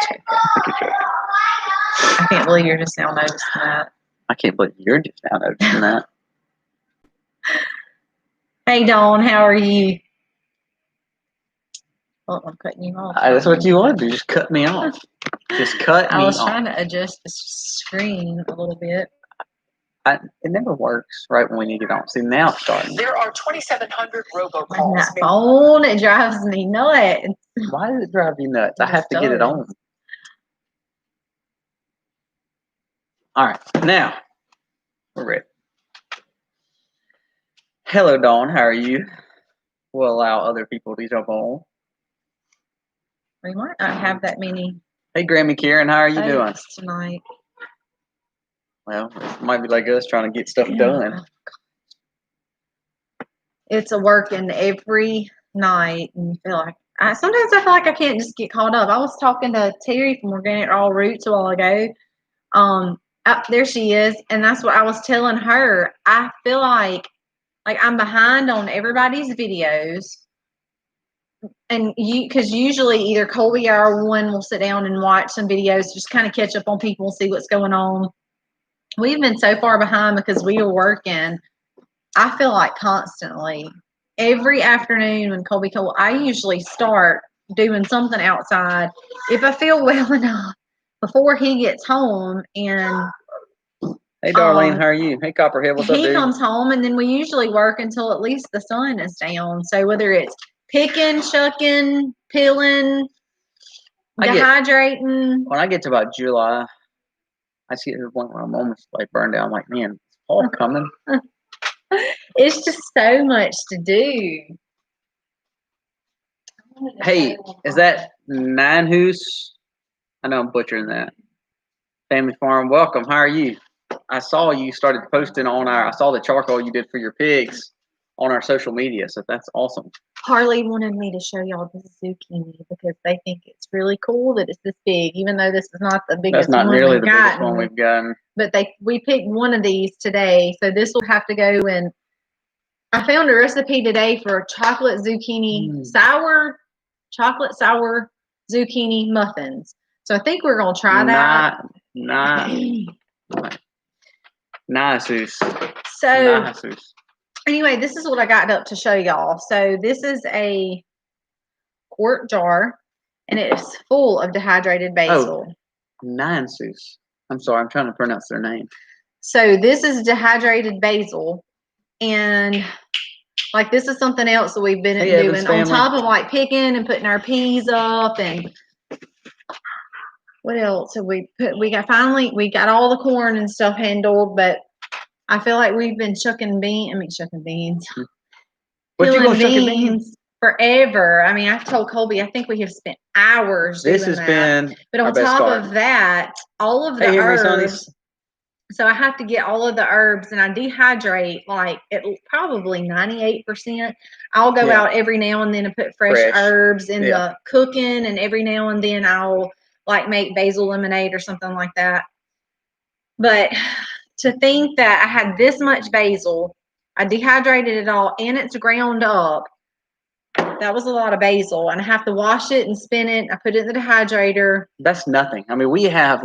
joking. I think you're joking. I can't believe you're just now noticing that. I can't believe you're just now noticing that. Hey, Dawn, how are you? Well, I'm cutting you off. That's what you want to do. Just cut me off. Just cut me off. I was trying to adjust the screen a little bit. It never works right when we need it on. See, now it's starting. There are 2,700 robocalls. That phone, it drives me nuts. Why does it drive you nuts? I have to get it on. All right, now we're ready. Hello, Dawn. How are you? We'll allow other people to jump on. We might not have that many. Hey, Grammy Karen, how are you doing tonight? Well, it might be like us trying to get stuff done. It's a working every night, and you feel like sometimes I feel like I can't just get caught up. I was talking to Terry from Organic All Roots a while ago. There she is, and that's what I was telling her. I feel like I'm behind on everybody's videos, and because usually either Colby or one will sit down and watch some videos, just kind of catch up on people, see what's going on. We've been so far behind because we were working. I feel like constantly every afternoon when Colby I usually start doing something outside if I feel well enough before he gets home. And hey, Darlene, how are you? Hey, Copperhead, what's up, dude? He comes home, and then we usually work until at least the sun is down. So whether it's picking, shucking, peeling, dehydrating. When I get to about July, I see it at the point where I'm almost like burned out. I'm like, man, it's fall coming. It's just so much to do. Hey, is that Nine Hoos? I know I'm butchering that. Family Farm, welcome. How are you? I saw you started posting on I saw the charcoal you did for your pigs on our social media, so that's awesome. Harley wanted me to show y'all this zucchini because they think it's really cool that it's this big, even though this is not the biggest one. That's not nearly the biggest one we've gotten. But we picked one of these today, so this will have to go in. I found a recipe today for chocolate zucchini chocolate sour zucchini muffins. So I think we're gonna try that. Nice. So anyway, this is what I got up to show y'all. So this is a quart jar, and it is full of dehydrated basil. Oh, Nine Seuss. I'm sorry, I'm trying to pronounce their name. So this is dehydrated basil, and this is something else that we've been doing on top of picking and putting our peas up. And what else have we put? We got all the corn and stuff handled, but I feel like we've been shucking beans. Peeling beans forever. I mean, I've told Colby, I think we have spent hours doing that. But on top of that, all of the herbs. So I have to get all of the herbs, and I dehydrate at probably 98%. I'll go out every now and then and put fresh herbs in the cooking, and every now and then I'll make basil lemonade or something like that. But to think that I had this much basil, I dehydrated it all, and it's ground up. That was a lot of basil, and I have to wash it and spin it. I put it in the dehydrator. That's nothing. I mean, we have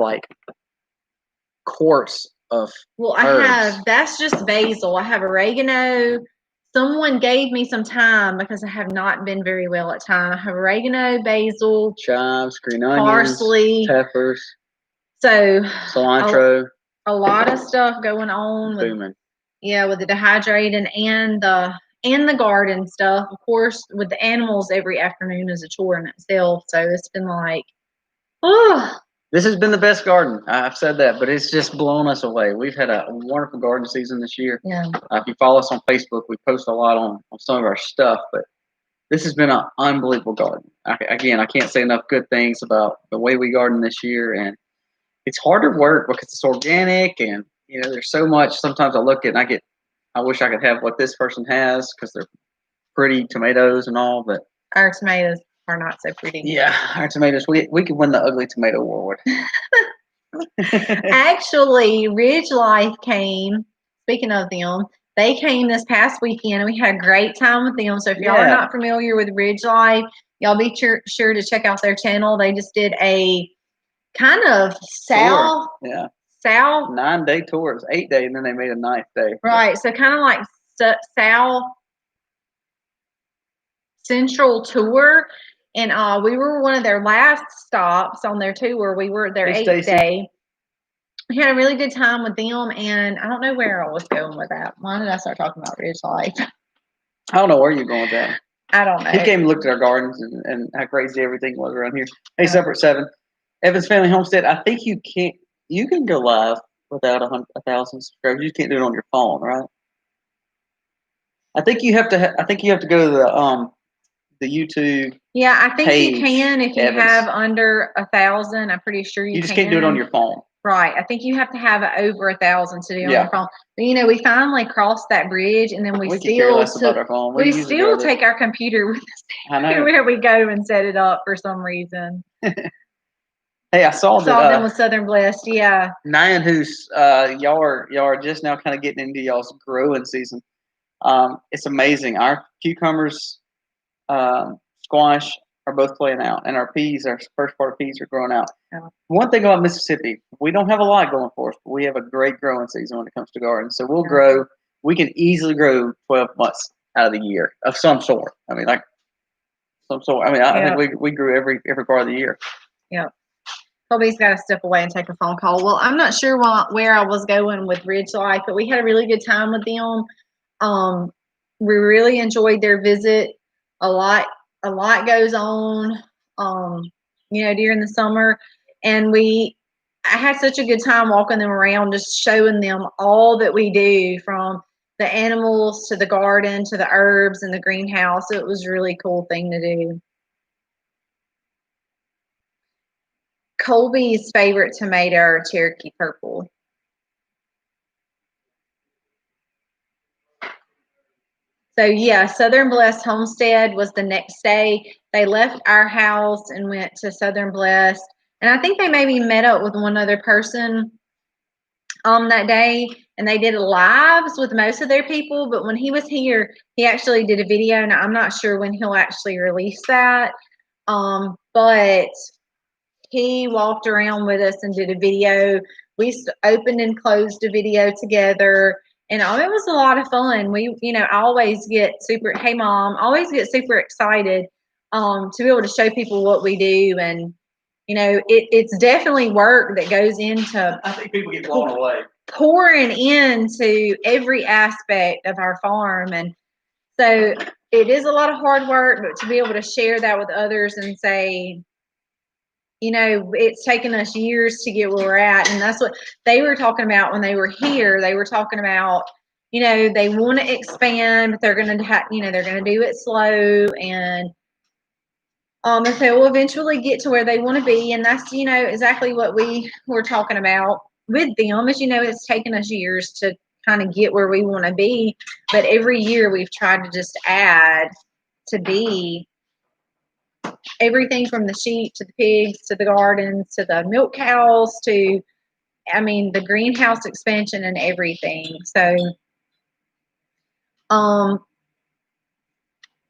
quarts of herbs. That's just basil. I have oregano. Someone gave me some thyme because I have not been very well at thyme. I have oregano, basil, chives, green onions, parsley, peppers, so cilantro. A lot of stuff going on with the dehydrating and the garden stuff. Of course, with the animals, every afternoon is a chore in itself. So it's been This has been the best garden. I've said that, but it's just blown us away. We've had a wonderful garden season this year. Yeah. If you follow us on Facebook, we post a lot on some of our stuff, but this has been an unbelievable garden. I can't say enough good things about the way we garden this year, and it's harder work because it's organic, and there's so much. Sometimes I look at and I wish I could have what this person has because they're pretty tomatoes and all, but our tomatoes are not so pretty. Yeah, our tomatoes. We could win the ugly tomato award. Actually, Ridge Life came. Speaking of them, they came this past weekend, and we had a great time with them. So if y'all are not familiar with Ridge Life, y'all be sure to check out their channel. They just did a kind of south. Yeah. South. 9-day tour. It was 8 day, and then they made a 9th day. Right. So kind of like south central tour. And we were one of their last stops on their tour. We were their 8th day. We had a really good time with them, and I don't know where I was going with that. Why did I start talking about Ridge Life? I don't know where you're going with that. I don't know. He came and looked at our gardens and how crazy everything was around here. Hey, Separate 7, Evans Family Homestead. I think you can go live without 1,000 subscribers. You can't do it on your phone, right? I think you have to. I think you have to go to the YouTube. Yeah, I think page, you can if you Evans. have under 1,000. I'm pretty sure you can. You just can't do it on your phone. Right. I think you have to have over 1,000 to do on Yeah. your phone. But, you know, we finally crossed that bridge, and then we could care still less about our phone. we still take our computer with us I know. everywhere we go and set it up for some reason. Hey, I saw that. Saw them with Southern Blessed, yeah. Nyan, who's y'all are just now kind of getting into y'all's growing season. It's amazing. Our cucumbers, squash are both playing out, and our peas, our first part of peas, are growing out. Oh. One thing about Mississippi, we don't have a lot going for us, but we have a great growing season when it comes to gardens. So we'll grow. We can easily grow 12 months out of the year of some sort. I mean, like some sort. I mean, I think we grew every part of the year. Yeah. Colby's got to step away and take a phone call. Well, I'm not sure where I was going with Ridge Life, but we had a really good time with them. We really enjoyed their visit. A lot goes on, you know, during the summer, and I had such a good time walking them around, just showing them all that we do, from the animals to the garden to the herbs and the greenhouse. It was a really cool thing to do. Colby's favorite tomato are Cherokee Purple. So yeah, Southern Blessed Homestead was the next day. They left our house and went to Southern Blessed. And I think they maybe met up with one other person that day, and they did lives with most of their people. But when he was here, he actually did a video. Now I'm not sure when he'll actually release that. But he walked around with us and did a video. We opened and closed a video together, and it was a lot of fun. We, you know, I always get super, hey mom, always get super excited to be able to show people what we do. And, you know, it's definitely work that goes into, I think people get blown away, pouring into every aspect of our farm. And so it is a lot of hard work, but to be able to share that with others and say, you know, it's taken us years to get where we're at. And that's what they were talking about when they were here. They were talking about, you know, they want to expand, but they're going to you know, they're going to do it slow. And if they will eventually get to where they want to be. And that's, you know, exactly what we were talking about with them. Is, you know, it's taken us years to kind of get where we want to be. But every year we've tried to just add to be everything from the sheep to the pigs to the gardens to the milk cows to, I mean, the greenhouse expansion and everything. So,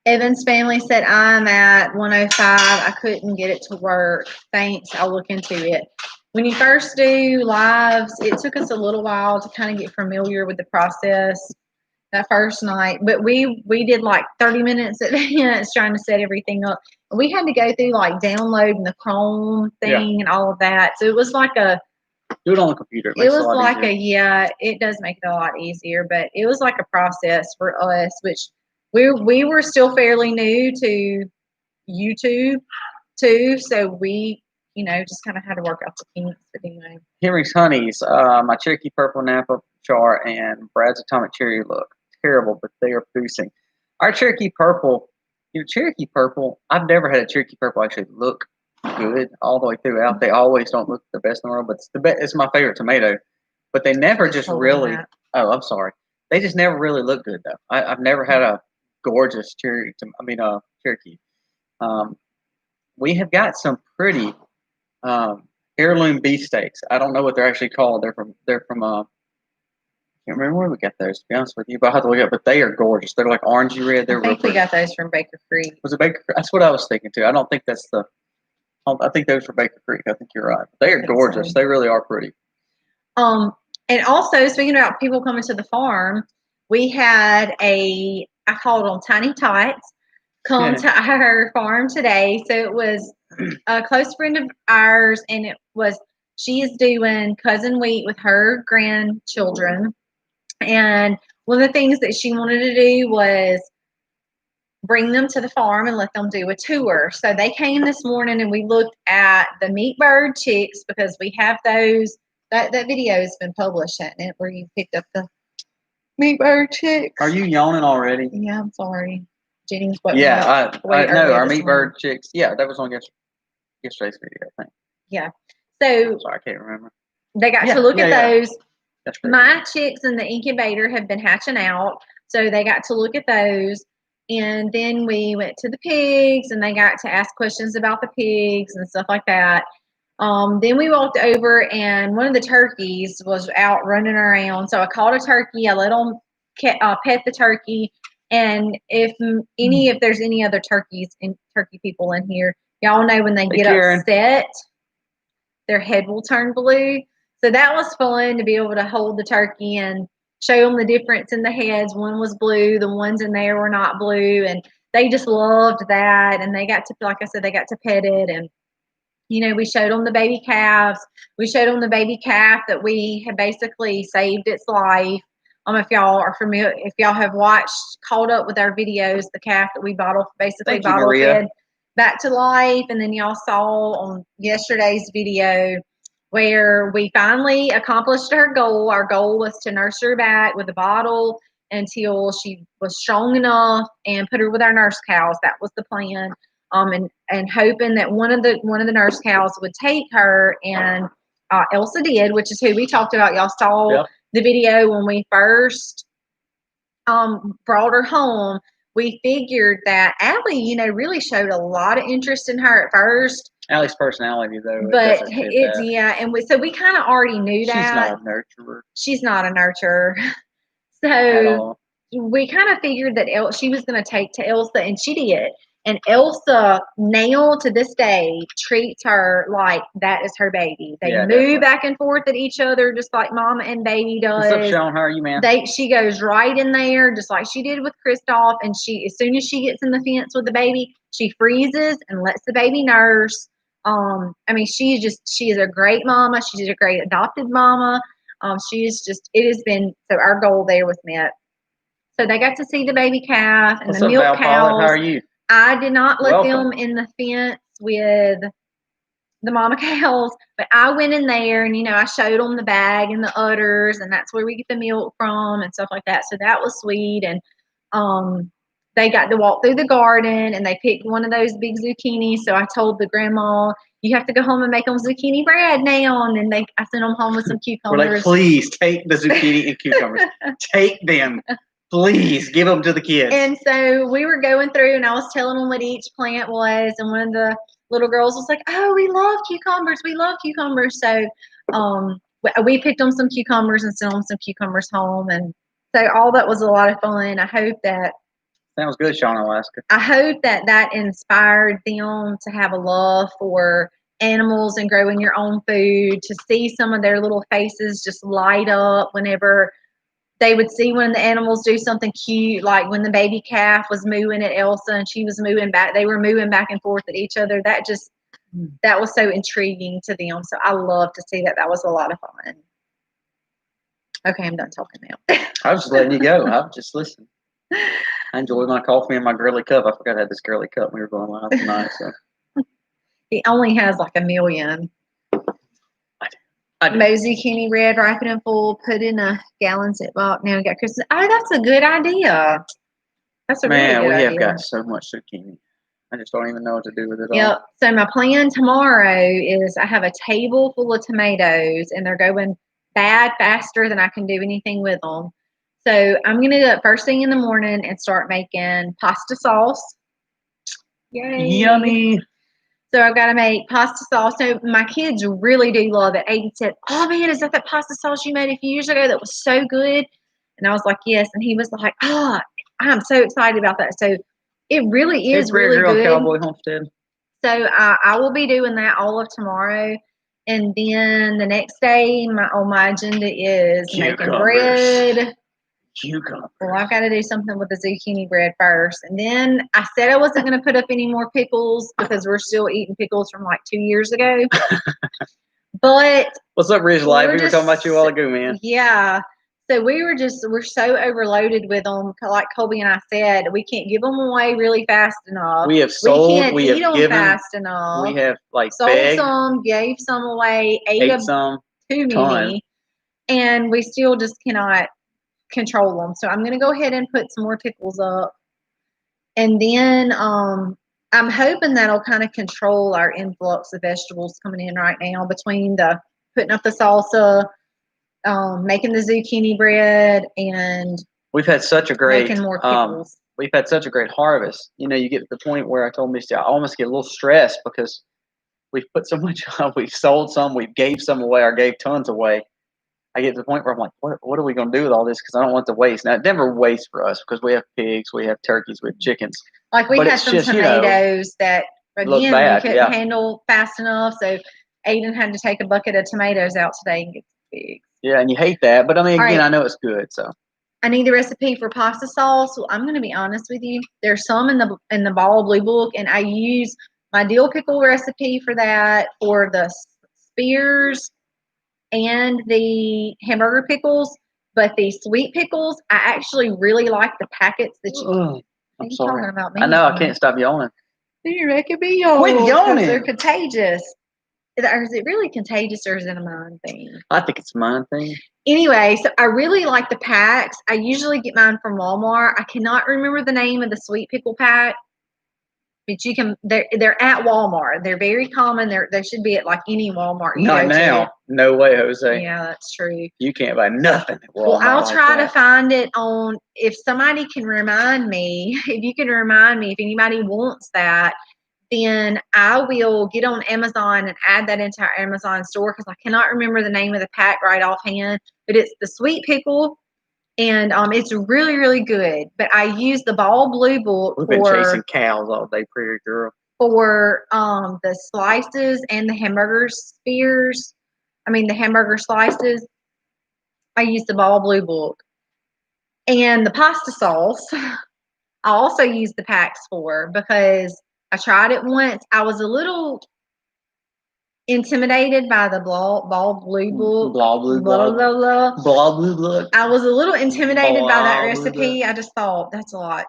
Evan's family said, I'm at 105. I couldn't get it to work. Thanks. I'll look into it. When you first do lives, it took us a little while to kind of get familiar with the process that first night, but we did like 30 minutes advance trying to set everything up. We had to go through like downloading the Chrome thing and all of that. So it was like do it on the computer. It was like it does make it a lot easier, but it was like a process for us, which we were still fairly new to YouTube too. So we, you know, just kind of had to work out the kinks. But anyway. Henry's Honeys, my Cherokee Purple Napa Char and Brad's Atomic Cherry look terrible, but they are producing. Our Cherokee Purple, you know, Cherokee Purple, I've never had a Cherokee Purple actually look good all the way throughout. They always don't look the best in the world, but it's my favorite tomato. But they never just really, I'm sorry. They just never really look good though. I've never had a gorgeous Cherokee. We have got some pretty heirloom beefsteaks. I don't know what they're actually called. They're from I can't remember where we got those, to be honest with you, but I have to look up. But they are gorgeous. They're like orangey red. They're I think we got those from Baker Creek. Was it Baker Creek? That's what I was thinking too. I don't think that's the I think those were Baker Creek. I think you're right. They are think gorgeous. so. They really are pretty. And also speaking about people coming to the farm, we had I called them Tiny Tots, come to our farm today. So it was a close friend of ours, and she is doing cousin wheat with her grandchildren. And one of the things that she wanted to do was bring them to the farm and let them do a tour. So they came this morning and we looked at the meat bird chicks because we have those. That video has been published, hasn't it, where you picked up the meat bird chicks. Are you yawning already? Yeah, I'm sorry. Jenny's Yeah, I know our meat morning. bird chicks. Yeah, that was on yesterday's video, I think. Yeah. So sorry, I can't remember. They got to look at those. My Yesterday. chicks in the incubator have been hatching out, so they got to look at those. And then we went to the pigs, and they got to ask questions about the pigs and stuff like that. Then we walked over, and one of the turkeys was out running around. So I called a turkey. I let them pet the turkey. And if there's any other turkey people in here, y'all know when they get upset, their head will turn blue. So that was fun to be able to hold the turkey and show them the difference in the heads. One was blue, the ones in there were not blue, and they just loved that. And they got to, like I said, they got to pet it. And we showed them the baby calves. We showed them the baby calf that we had basically saved its life. If y'all are familiar, if y'all have caught up with our videos, the calf that we bottle fed back to life. And then y'all saw on yesterday's video where we finally accomplished our goal. Our goal was to nurse her back with a bottle until she was strong enough and put her with our nurse cows. That was the plan. And hoping that one of the nurse cows would take her, and Elsa did, which is who we talked about. Y'all saw the video when we first brought her home. We figured that Allie, really showed a lot of interest in her at first. Allie's personality, though, but and we kind of already knew that she's not a nurturer. She's not a nurturer. So we kind of figured that she was going to take to Elsa, and she did. And Elsa now to this day treats her like that is her baby. They move back and forth at each other just like mama and baby does. What's up, showing her, you man? She goes right in there just like she did with Kristoff, and as soon as she gets in the fence with the baby, she freezes and lets the baby nurse. She is a great mama. She's a great adopted mama. It has been, so our goal there was met. So they got to see the baby calf and the milk cows. How are you? I did not let them in the fence with the mama cows, but I went in there and, I showed them the bag and the udders, and that's where we get the milk from and stuff like that. So that was sweet. And they got to walk through the garden, and they picked one of those big zucchinis. So I told the grandma, you have to go home and make them zucchini bread now. And then I sent them home with some cucumbers. We're like, please take the zucchini and cucumbers. Take them. Please give them to the kids. And so we were going through, and I was telling them what each plant was. And one of the little girls was like, oh, we love cucumbers. We love cucumbers. So we picked them some cucumbers and sent them some cucumbers home. And so all that was a lot of fun. I hope that. Sounds good, Sean, Alaska. I hope that inspired them to have a love for animals and growing your own food, to see some of their little faces just light up whenever they would see one of the animals do something cute, like when the baby calf was mooing at Elsa and she was moving back. They were moving back and forth at each other. That was so intriguing to them. So I love to see that. That was a lot of fun. Okay, I'm done talking now. I was just letting you go. I was just listening. I enjoyed my coffee and my girly cup. I forgot I had this girly cup. We were going live tonight. So He only has like 1 million. Mosey Kenny red, wrap it in full, put in a gallon ziploc. Now we got Christmas. Oh, that's a good idea. That's a really good idea. Man, we have got so much zucchini. I just don't even know what to do with it all. Yep. So my plan tomorrow is I have a table full of tomatoes, and they're going bad faster than I can do anything with them. So I'm going to do it first thing in the morning and start making pasta sauce. Yay. Yummy. So I've got to make pasta sauce. So my kids really do love it. Aiden said, oh, man, is that pasta sauce you made a few years ago that was so good? And I was like, yes. And he was like, I'm so excited about that. So it really is really good. Cowboy Homestead. So I will be doing that all of tomorrow. And then the next day on my agenda is making Cucumbers. bread. Cucumber. Well, I've got to do something with the zucchini bread first. And then I said I wasn't going to put up any more pickles because we're still eating pickles from like 2 years ago. But what's up, Ridge Life? We were just- talking about you a while ago, man. yeah. So we're so overloaded with them. Like Colby and I said, we can't give them away really fast enough. We have sold. We can't eat them given fast enough. We have like sold begged, some, gave some away, ate some. too many, and we still just cannot control them. So I'm going to go ahead and put some more pickles up, and then I'm hoping that'll kind of control our influx of vegetables coming in right now between the putting up the salsa, making the zucchini bread, and we've had such a great making more pickles. We've had such a great harvest. You know, you get to the point where I told Misty I almost get a little stressed because we've put so much up. We've sold some, we've gave some away, or gave tons away. I get to the point where I'm like, what are we going to do with all this? Because I don't want to waste. Now, it never wastes for us because we have pigs, we have turkeys, we have chickens. Like we had some tomatoes that, again, we couldn't handle fast enough. So Aiden had to take a bucket of tomatoes out today and get the pigs. Yeah, and you hate that. But, I mean, again, I know it's good. So I need the recipe for pasta sauce. Well, I'm going to be honest with you. There's some in the Ball Blue Book, and I use my dill pickle recipe for that, for the spears and the hamburger pickles. But the sweet pickles, I actually really like the packets that you. I'm sorry. About me? I know. I can't stop yawning. You reckon me yawn? Quit yawning. They're contagious. Or is it really contagious, or is it a mind thing? I think it's a mind thing. Anyway, so I really like the packs. I usually get mine from Walmart. I cannot remember the name of the sweet pickle pack, but you can. They're at Walmart. They're very common. They should be at like any Walmart. Not now. No way, Jose. Yeah, that's true. You can't buy nothing at Walmart. Well, I'll try to find it on. If somebody can remind me, if you can remind me, if anybody wants that, then I will get on Amazon and add that into our Amazon store, because I cannot remember the name of the pack right offhand, but it's the sweet pickle, and it's really, really good. But I use the Ball Blue Book We've been chasing cows all day, Prairie Girl. For the slices and the hamburger spears. The hamburger slices. I use the Ball Blue Book. And the pasta sauce, I also use the packs for, because I tried it once. I was a little intimidated by the Ball Blue Book. Blah, blue, blah, blah, blah. Blah, blue, blah. I was a little intimidated by that recipe. I just thought, that's a lot.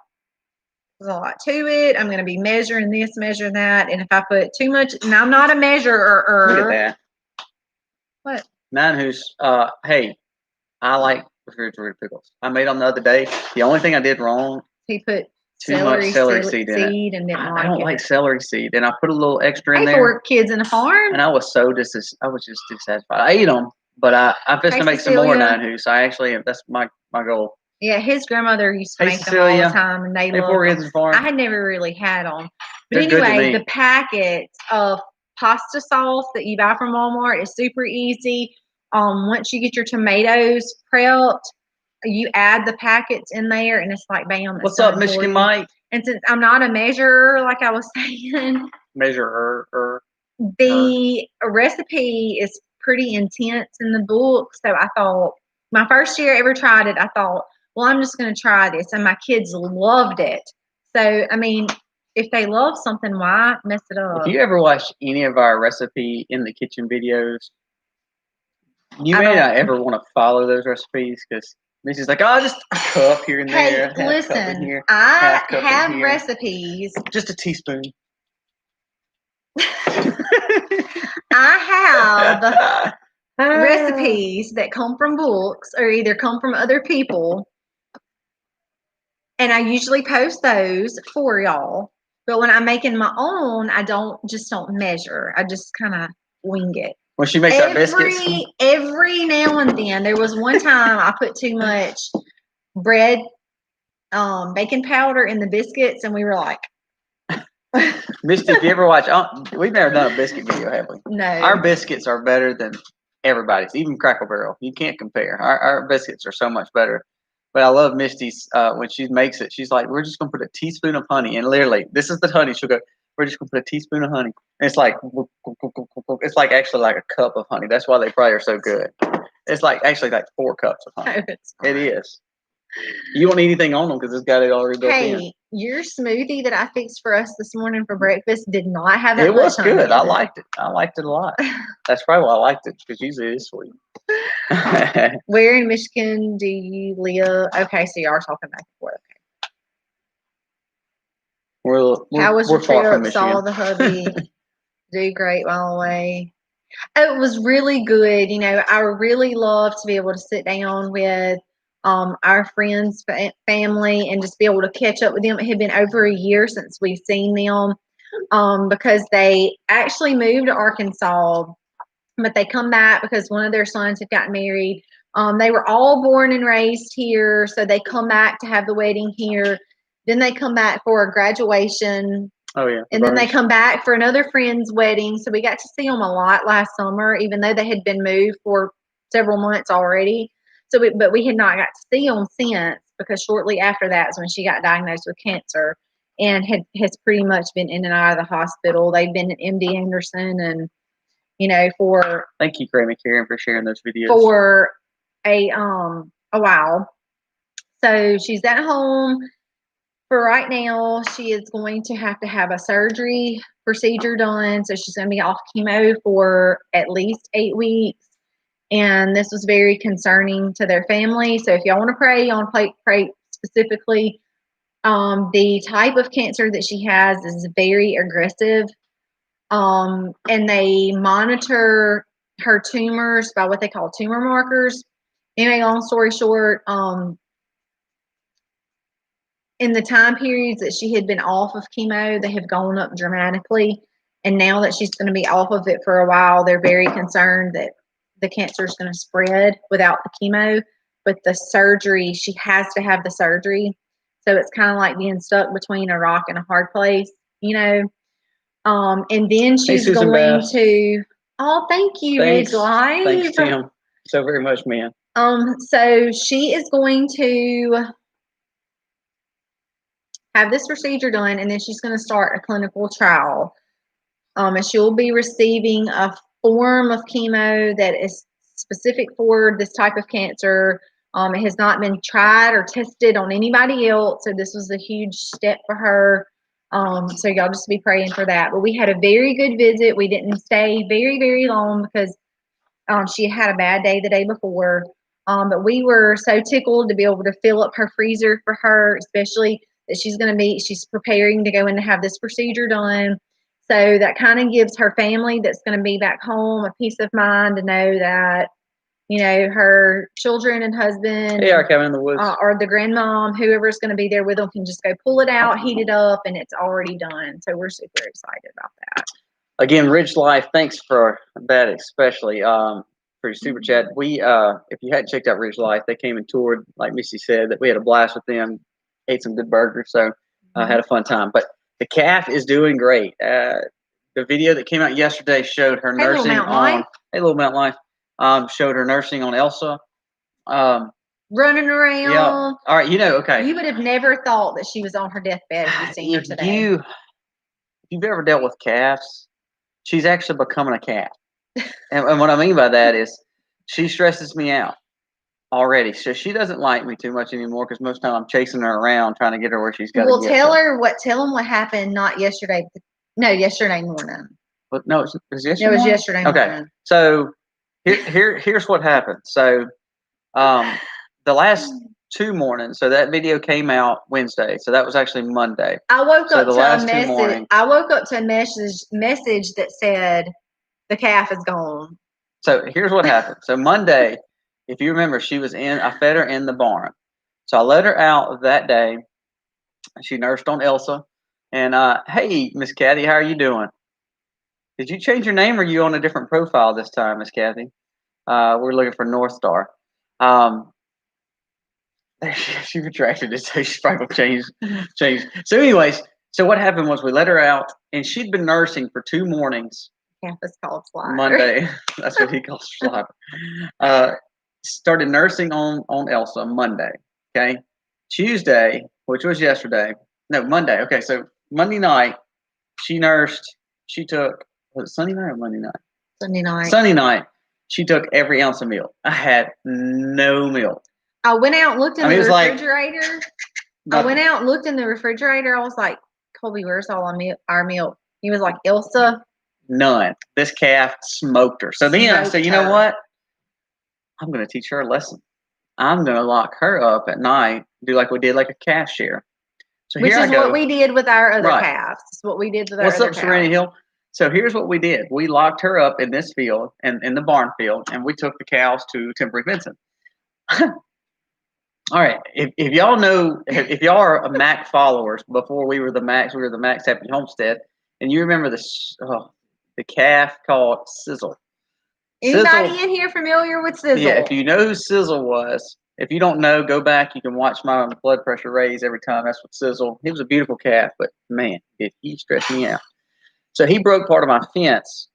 There's a lot to it. I'm going to be measuring this, measuring that. And if I put too much, and I'm not a measurer. Look at that. What? Nine who's, hey, I like refrigerated pickles. I made them the other day. The only thing I did wrong. He put too much celery seed in it. And I don't like celery seed, and I put a little extra in there. For kids in the farm. And I was just dissatisfied. I ate them, but I'm supposed to make some more Nine Who's. I actually, that's my goal. Yeah, his grandmother used to make them all the time, and they loved them. I had never really had them, but anyway, the packets of pasta sauce that you buy from Walmart is super easy. Once you get your tomatoes prepped, you add the packets in there, and it's like bam. What's up, Michigan Mike? And since I'm not a measurer, like I was saying, the recipe is pretty intense in the book. So I thought, my first year I ever tried it, I thought, well, I'm just going to try this, and my kids loved it. So if they love something, why mess it up? If you ever watch any of our recipe in the kitchen videos, you may not ever want to follow those recipes, because Missy's like, oh, just a cup here and there. Hey, listen, I have recipes. Just a teaspoon. I have recipes that come from books, or either come from other people, and I usually post those for y'all. But when I'm making my own, I don't measure. I just kind of wing it. When she makes our biscuits. Every now and then. There was one time I put too much bread, baking powder in the biscuits, and we were like. Misty, if you ever watch, we've never done a biscuit video, have we? No. Our biscuits are better than everybody's, even Crackle Barrel. You can't compare. Our biscuits are so much better. But I love Misty's, when she makes it, she's like, we're just going to put a teaspoon of honey. And literally, this is the honey. She'll go, we're just gonna put a teaspoon of honey. And it's like it's like actually like a cup of honey. That's why they probably are so good. It's like actually like 4 cups of honey. No, it's It not. is. You won't need anything on them because it's got it already built in. Hey, your smoothie that I fixed for us this morning for breakfast did not have that It much was honey good. in I it. liked it. I liked it a lot. That's probably why I liked it because usually it is sweet. Where in Michigan do you live? Okay, so you are talking back and forth. How was we're your far from trip? Saw Michigan. the hubby. Do great while away. Oh, it was really good. You know, I really love to be able to sit down with our friends, family, and just be able to catch up with them. It had been over a year since we've seen them because they actually moved to Arkansas, but they come back because one of their sons had gotten married. They were all born and raised here, so they come back to have the wedding here. Then they come back for a graduation. Oh yeah. And then they come back for another friend's wedding. So we got to see them a lot last summer, even though they had been moved for several months already. But we had not got to see them since, because shortly after that is when she got diagnosed with cancer and has pretty much been in and out of the hospital. They've been at MD Anderson and, you know, for Thank you, Grammy Karen, for sharing those videos. For a while. So she's at home. For right now, she is going to have a surgery procedure done. So she's going to be off chemo for at least 8 weeks. And this was very concerning to their family. So if y'all want to pray, y'all want to pray specifically. The type of cancer that she has is very aggressive. And they monitor her tumors by what they call tumor markers. Anyway, long story short, in the time periods that she had been off of chemo, they have gone up dramatically. And now that she's going to be off of it for a while, they're very concerned that the cancer is going to spread without the chemo. But the surgery, she has to have the surgery. So it's kind of like being stuck between a rock and a hard place, you know. And then she's going to. Oh, thank you, Ridge Life. Thanks, Tim, so very much, man. So she is going to have this procedure done, and then she's going to start a clinical trial. And she'll be receiving a form of chemo that is specific for this type of cancer. It has not been tried or tested on anybody else, so this was a huge step for her. So y'all just be praying for that. But we had a very good visit. We didn't stay very, very long because she had a bad day the day before. But we were so tickled to be able to fill up her freezer for her, especially that she's preparing to go in to have this procedure done. So that kind of gives her family that's going to be back home a peace of mind to know that, you know, her children and husband are coming in the woods. Or the grandmom, whoever's going to be there with them, can just go pull it out, heat it up, and it's already done. So we're super excited about that. Again, Ridge Life, thanks for that, especially for your super chat. We, if you hadn't checked out Ridge Life, they came and toured, like Missy said, that we had a blast with them, ate some good burgers, so had a fun time. But the calf is doing great. The video that came out yesterday showed her nursing on. Hey, Little Mountain Life. Showed her nursing on Elsa. Running around. Yeah. All right. You know, okay. You would have never thought that she was on her deathbed if you'd seen her today. If you've ever dealt with calves, she's actually becoming a calf. and what I mean by that is she stresses me out already. So she doesn't like me too much anymore because most of the time I'm chasing her around trying to get her where she's got to get. Tell them what happened, not yesterday. No, yesterday morning. But no, it was yesterday. It was yesterday morning. Okay. So here's what happened. So the last 2 mornings, so that video came out Wednesday, so that was actually Monday. I woke up to a message. I woke up to a message that said the calf is gone. So here's what happened. So Monday, if you remember, I fed her in the barn. So I let her out that day. She nursed on Elsa. And hey, Miss Kathy, how are you doing? Did you change your name, or are you on a different profile this time, Miss Kathy? We're looking for North Star. She retracted it, so she's probably gonna change. So anyways, so what happened was we let her out, and she'd been nursing for 2 mornings. Calf is called Slider. Monday, that's what he calls Slider. Started nursing on Elsa Monday. Okay, Tuesday, which was yesterday. No, Monday. Okay, so Monday night, she nursed. She took, was it Sunday night or Monday night? Sunday night. Sunday night. She took every ounce of milk. I had no milk. I went out and looked in the it was like refrigerator. I nothing. went out and looked in the refrigerator. I was like, Colby, where's all our milk? He was like, Elsa. None. This calf smoked her. So then I said, you know what? I'm going to teach her a lesson. I'm going to lock her up at night, do like we did, like a calf share. So Which here is I go. what we did with our other Right. calves. It's what we did with our What's other up, calves. Serenity Hill? So here's what we did. We locked her up in this field, and in the barn field, and we took the cows to temporary fencing. All right. If y'all know, if y'all are Mac followers, before we were the Macs Happy Homestead, and you remember the calf called Sizzle. Anybody Sizzle, in here familiar with Sizzle? Yeah, if you know who Sizzle was, if you don't know, go back. You can watch my blood pressure raise every time. That's what Sizzle. He was a beautiful calf, but man, did he stress me out. So he broke part of my fence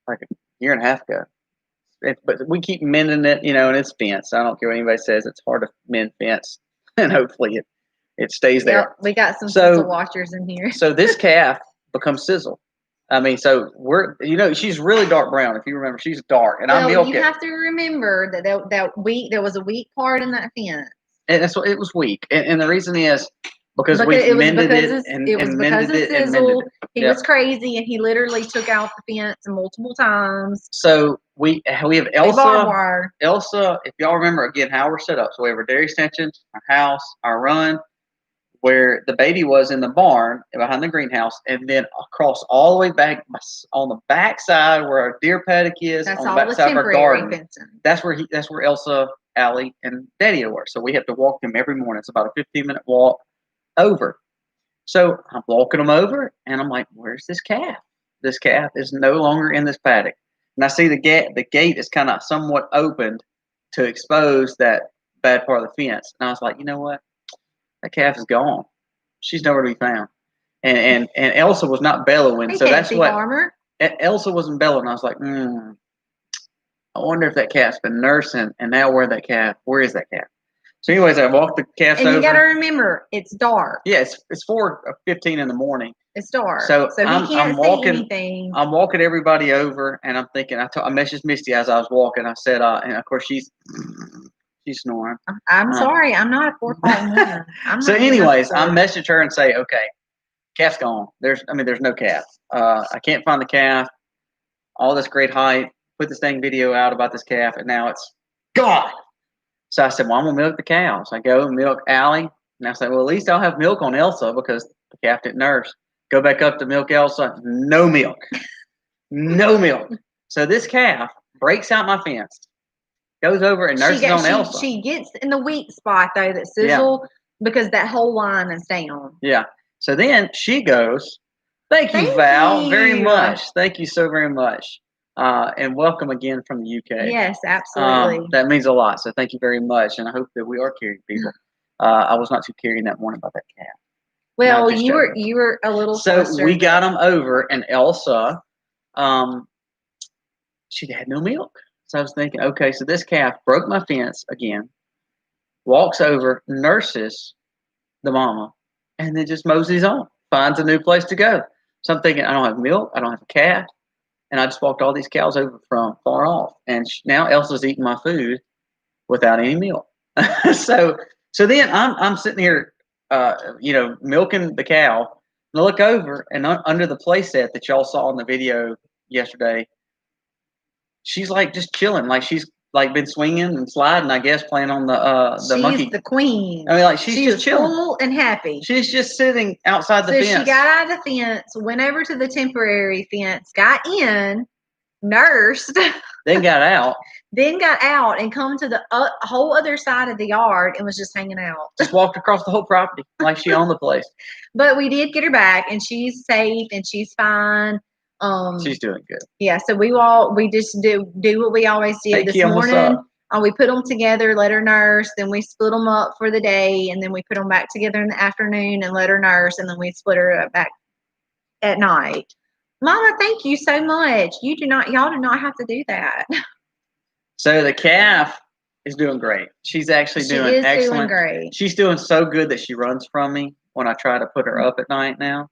like a year and a half ago. But we keep mending it, and it's fence. I don't care what anybody says. It's hard to mend fence, and hopefully it stays there. Yep, we got some Sizzle watchers in here. So this calf becomes Sizzle. I mean, so she's really dark brown. If you remember, she's dark, and I milk it. You have to remember that there was a weak part in that fence, and that's what it was weak. And the reason is because we mended it and mended it and mended it. He was crazy, and he literally took out the fence multiple times. So we have Elsa. Elsa, if y'all remember again how we're set up. So we have our dairy extensions, our house, our run, where the baby was in the barn behind the greenhouse, and then across all the way back on the back side where our deer paddock is, that's on the all back the side of our garden. Fencing. That's where Elsa, Allie, and Daddy were. So we have to walk them every morning. It's about a 15-minute walk over. So I'm walking them over, and I'm like, "Where's this calf? This calf is no longer in this paddock." And I see the gate is kind of somewhat opened to expose that bad part of the fence. And I was like, you know what? That calf is gone. She's nowhere to be found. And Elsa was not bellowing, so that's what. Farmer. Elsa wasn't bellowing. I was like, I wonder if that calf's been nursing, and now where is that calf? So, anyways, I walked the calves over. And you got to remember, it's dark. Yeah, it's 4:15 in the morning. It's dark, so he can't see anything. I'm walking everybody over, and I'm thinking. I messaged Misty as I was walking. I said, and of course she's snoring. I'm sorry, I'm not a 4:00 So, anyways, I message her and say, okay, calf's gone. There's no calf. I can't find the calf. All this great hype. Put this dang video out about this calf, and now it's gone. So I said, well, I'm going to milk the cows. I go and milk Allie. And I said, well, at least I'll have milk on Elsa because the calf didn't nurse. Go back up to milk Elsa. No milk. No milk. So this calf breaks out my fence, goes over and nurses on Elsa. She gets in the weak spot, though, that Sizzle, because that whole line is down. Yeah. So then she goes, thank you, Val, very much. Thank you so very much. And welcome again from the UK. Yes, absolutely. That means a lot. So thank you very much. And I hope that we are carrying people. I was not too carrying that morning about that calf. Well, you were a little. So we got them over, and Elsa, she had no milk. So I was thinking, okay, so this calf broke my fence again, walks over, nurses the mama, and then just moseys on, finds a new place to go. So I'm thinking, I don't have milk, I don't have a calf. And I just walked all these cows over from far off. And now Elsa's eating my food without any milk. So then I'm sitting here, milking the cow. And I look over, and under the play set that y'all saw in the video yesterday, she's like just chilling. Like she's like been swinging and sliding, I guess, playing on the monkey. She's the queen. I mean, like she's just chilling. Full and happy. She's just sitting outside the fence. So she got out of the fence, went over to the temporary fence, got in, nursed. Then got out. And come to the whole other side of the yard and was just hanging out. Just walked across the whole property like she owned the place. But we did get her back, and she's safe and she's fine. She's doing good. Yeah, so we just do what we always did. This morning. We put them together, let her nurse, then we split them up for the day, and then we put them back together in the afternoon and let her nurse, and then we split her back at night. Mama, thank you so much. Y'all do not have to do that. So the calf is doing great. She's actually doing excellent. Doing great. She's doing so good that she runs from me when I try to put her up at night now.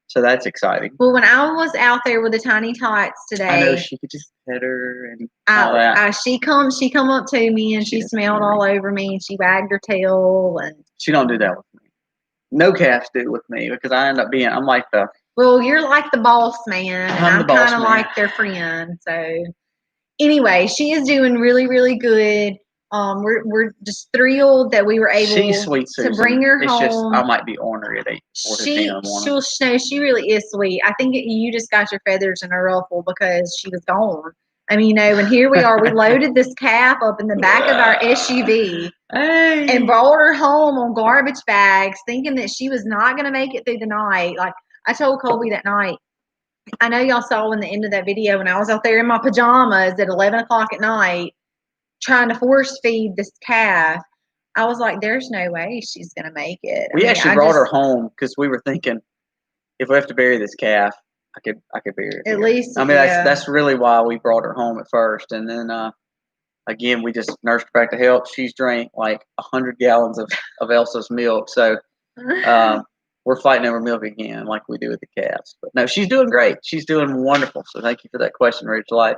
So that's exciting. Well, when I was out there with the tiny tots today, I know she could just pet her and all that. She come up to me and she smelled all over me and she wagged her tail and she don't do that with me. No cats do with me because I end up being I'm like the well, you're like the boss man and I'm kind of like their friend. So anyway, she is doing really, really good. We're just thrilled that we were able she's sweet, to bring her home. Just I might be ornery at 8:15 in the morning. She really is sweet. I think you just got your feathers in a ruffle because she was gone. I mean, you know, and here we are. We loaded this calf up in the back of our SUV and brought her home on garbage bags, thinking that she was not going to make it through the night. Like I told Colby that night. I know y'all saw in the end of that video when I was out there in my pajamas at 11 o'clock at night trying to force feed this calf. I was like, there's no way she's going to make it. We actually brought her home because we were thinking if we have to bury this calf, I could bury her. At least, I mean, that's really why we brought her home at first. And then, again, we just nursed her back to health. She's drank like 100 gallons of Elsa's milk. So we're fighting over milk again like we do with the calves. But no, she's doing great. She's doing wonderful. So thank you for that question, Rachel.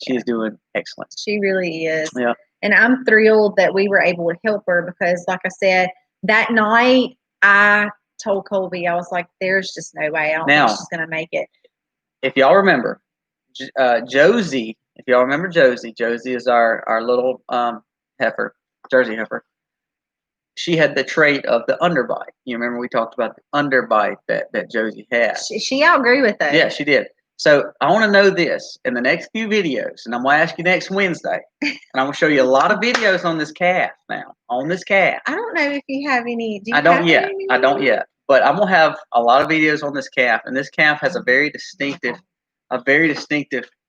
She is doing excellent. She really is. Yeah. And I'm thrilled that we were able to help her because, like I said, that night I told Colby, I was like, there's just no way. I don't think she's going to make it. If y'all remember, Josie, Josie is our little heifer, Jersey heifer. She had the trait of the underbite. You remember we talked about the underbite that Josie had. She outgrew with that. Yeah, she did. So I want to know this in the next few videos, and I'm going to ask you next Wednesday, and I'm going to show you a lot of videos on this calf now, on this calf. I don't know if you have any. I don't yet. But I'm going to have a lot of videos on this calf, and this calf has a very distinctive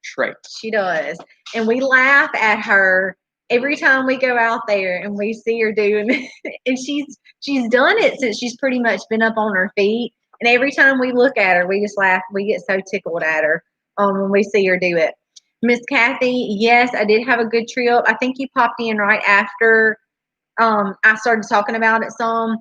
trait. She does. And we laugh at her every time we go out there and we see her doing it. And she's done it since she's pretty much been up on her feet. And every time we look at her, we just laugh. We get so tickled at her when we see her do it. Miss Kathy, yes, I did have a good trip. I think you popped in right after I started talking about it some.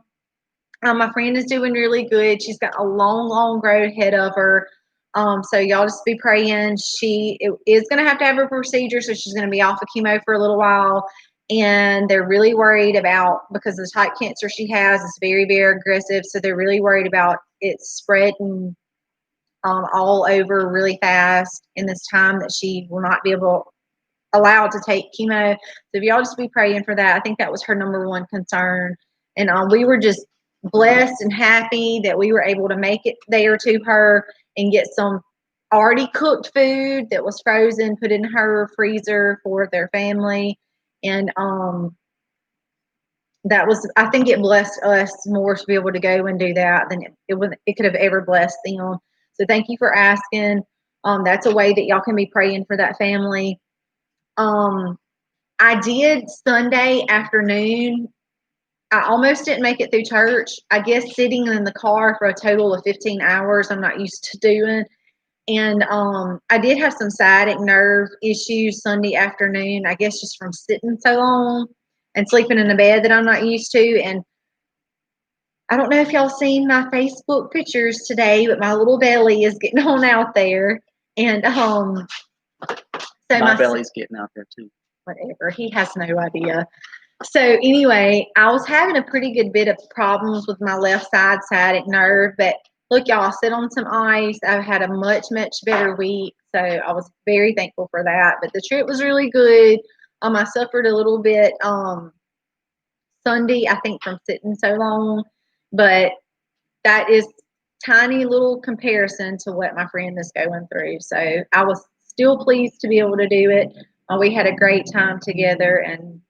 My friend is doing really good. She's got a long road ahead of her. So y'all just be praying. She is going to have a procedure, so she's going to be off of chemo for a little while. And they're really worried about, because the type cancer she has is very, very aggressive. So they're really worried about it spreading all over really fast in this time that she will not be allowed to take chemo. So if y'all just be praying for that. I think that was her number one concern. And we were just blessed and happy that we were able to make it there to her and get some already cooked food that was frozen, put in her freezer for their family. And that was, I think it blessed us more to be able to go and do that than it could have ever blessed them. So thank you for asking. That's a way that y'all can be praying for that family. I did Sunday afternoon. I almost didn't make it through church. I guess sitting in the car for a total of 15 hours, I'm not used to doing. And I did have some sciatic nerve issues Sunday afternoon, I guess just from sitting so long and sleeping in a bed that I'm not used to. And I don't know if y'all seen my Facebook pictures today, but my little belly is getting on out there. And so my belly's getting out there too. Whatever. He has no idea. So anyway, I was having a pretty good bit of problems with my left side sciatic nerve, but look, y'all, I sit on some ice. I've had a much better week, so I was very thankful for that. But the trip was really good. I suffered a little bit Sunday, I think, from sitting so long, but that is tiny little comparison to what my friend is going through. So I was still pleased to be able to do it. We had a great time together, and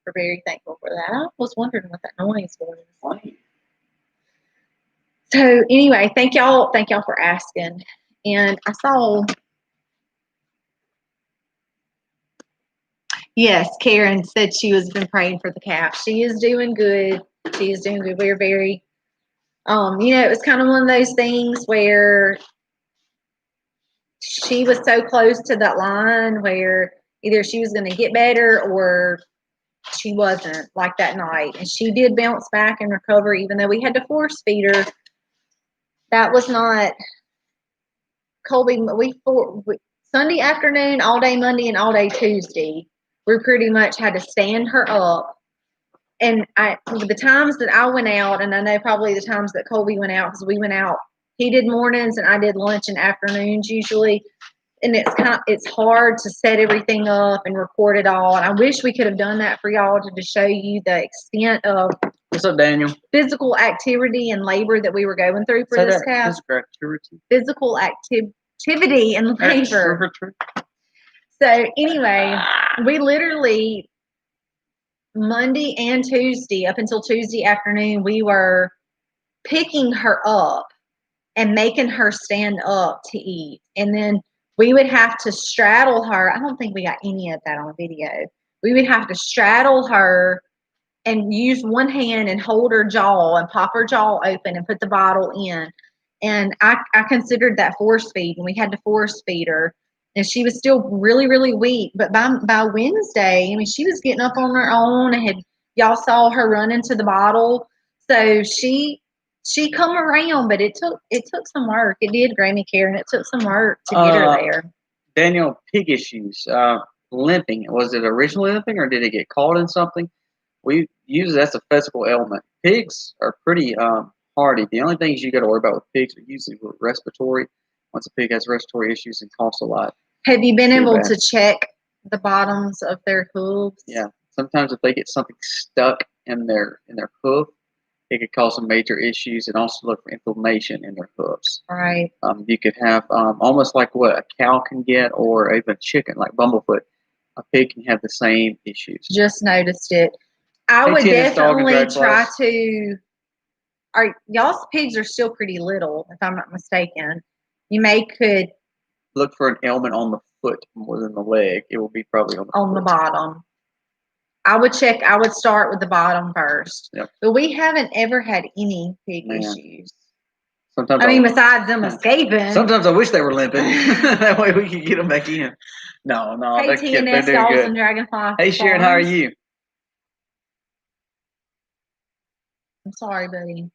we're very thankful for that. I was wondering what that noise was. So anyway, thank y'all for asking. And I saw, yes, Karen said she was been praying for the calf. She is doing good. She is doing good. We're very, it was kind of one of those things where she was so close to that line where either she was going to get better or she wasn't, like that night. And she did bounce back and recover, even though we had to force feed her. That was not Colby. Sunday afternoon, all day Monday, and all day Tuesday. We pretty much had to stand her up. And the times that I went out, and I know probably the times that Colby went out, because we went out, he did mornings and I did lunch and afternoons usually. And it's hard to set everything up and record it all. And I wish we could have done that for y'all to show you the extent of What's up, Daniel? physical activity and labor that we were going through for this calf. Physical activity and labor. So anyway, we literally Monday and Tuesday, up until Tuesday afternoon, we were picking her up and making her stand up to eat. And then we would have to straddle her. I don't think we got any of that on video. We would have to straddle her and use one hand and hold her jaw and pop her jaw open and put the bottle in. And I considered that force feed, and we had to force feed her. And she was still really, really weak. But by Wednesday, I mean, she was getting up on her own, and y'all saw her run into the bottle. So she come around, but it took some work. It did, Grammy Karen. It took some work to get her there. Daniel, pig issues, limping. Was it originally limping, or did it get caught in something? We use it as a physical ailment. Pigs are pretty hardy. The only things you got to worry about with pigs are usually respiratory. Once a pig has respiratory issues, it costs a lot. Have you been able to check the bottoms of their hooves? Yeah. Sometimes if they get something stuck in their hoof, it could cause some major issues, and also look for inflammation in their hoofs. Right. You could have almost like what a cow can get, or even chicken, like bumblefoot. A pig can have the same issues. Just noticed it. I would definitely try to. Y'all's pigs are still pretty little, if I'm not mistaken. You could look for an ailment on the foot more than the leg. It will be probably on the bottom. I would start with the bottom first. Yep. But we haven't ever had any pig issues. Sometimes besides them escaping. Sometimes I wish they were limping. That way we could get them back in. No. Hey, TNS Dolls and Dragonfly. Hey, Sharon, how are you? I'm sorry, buddy.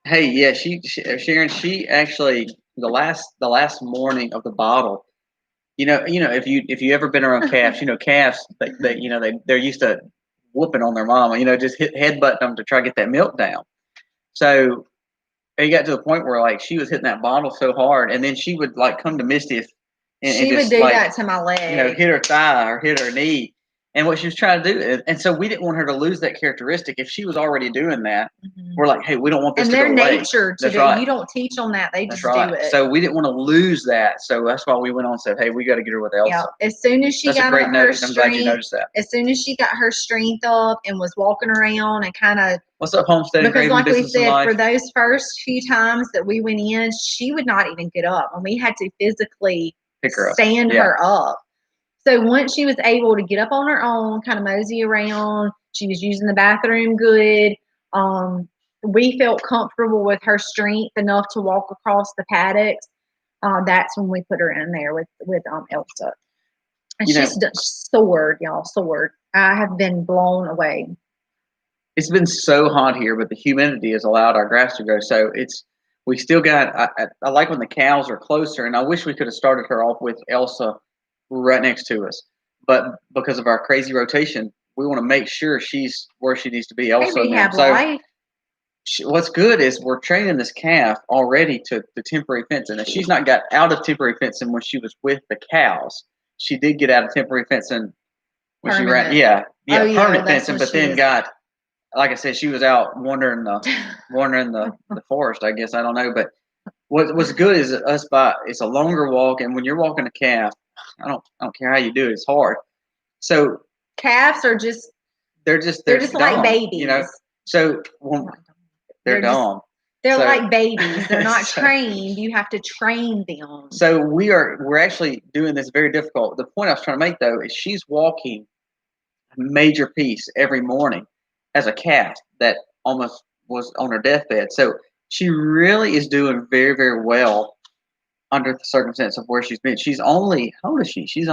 Hey, yeah, Sharon, she actually the last morning of the bottle. If you ever been around calves, calves they're used to whooping on their mama. Just headbutting them to try to get that milk down. So it got to the point where like she was hitting that bottle so hard, and then she would like come to mischief, and she would do that to my leg. Hit her thigh or hit her knee. And what she was trying to do, and so we didn't want her to lose that characteristic. If she was already doing that, we're like, hey, we don't want this to go away. And their nature to do. Right. You don't teach them that; they just do it. So we didn't want to lose that. So that's why we went on and said, hey, we got to get her with Elsa. Yeah. As soon as she got her strength, I'm glad you noticed that. As soon as she got her strength up and was walking around and kind of. What's up, homesteading? Because like we said, for those first few times that we went in, she would not even get up, and we had to physically stand her up. So once she was able to get up on her own, kind of mosey around, she was using the bathroom good. We felt comfortable with her strength enough to walk across the paddocks. That's when we put her in there with Elsa. And she's soared, y'all, soared. I have been blown away. It's been so hot here, but the humidity has allowed our grass to grow. So we still got, I like when the cows are closer, and I wish we could have started her off with Elsa right next to us, but because of our crazy rotation, we want to make sure she's where she needs to be. Also, what's good is we're training this calf already to the temporary fencing, and she's not got out of temporary fencing when she was with the cows. She did get out of temporary fencing when she ran, permanent fencing, but then got, like I said, she was out wandering the forest. I guess I don't know, but what's good is it's a longer walk, and when you're walking a calf. I don't care how you do it. It's hard. So calves are just they're just dumb, like babies. So they're dumb. They're like babies. They're not trained. You have to train them. So we're actually doing this very difficult. The point I was trying to make though is she's walking a major piece every morning as a calf that almost was on her deathbed. So she really is doing very, very well. Under the circumstance of where she's been. She's only, how old is she? She was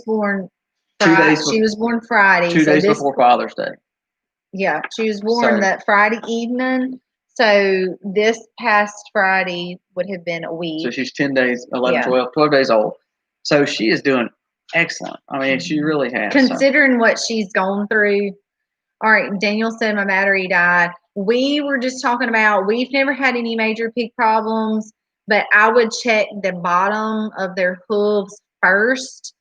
born Friday. She was born Friday. 2 days before Father's Day. Yeah, she was born that Friday evening. So this past Friday would have been a week. So she's 10 days, 11, Yeah. 12 days old. So she is doing excellent. I mean, she really has. Considering what she's gone through. All right, Daniel said my battery died. We were just talking about, we've never had any major pig problems, but I would check the bottom of their hooves first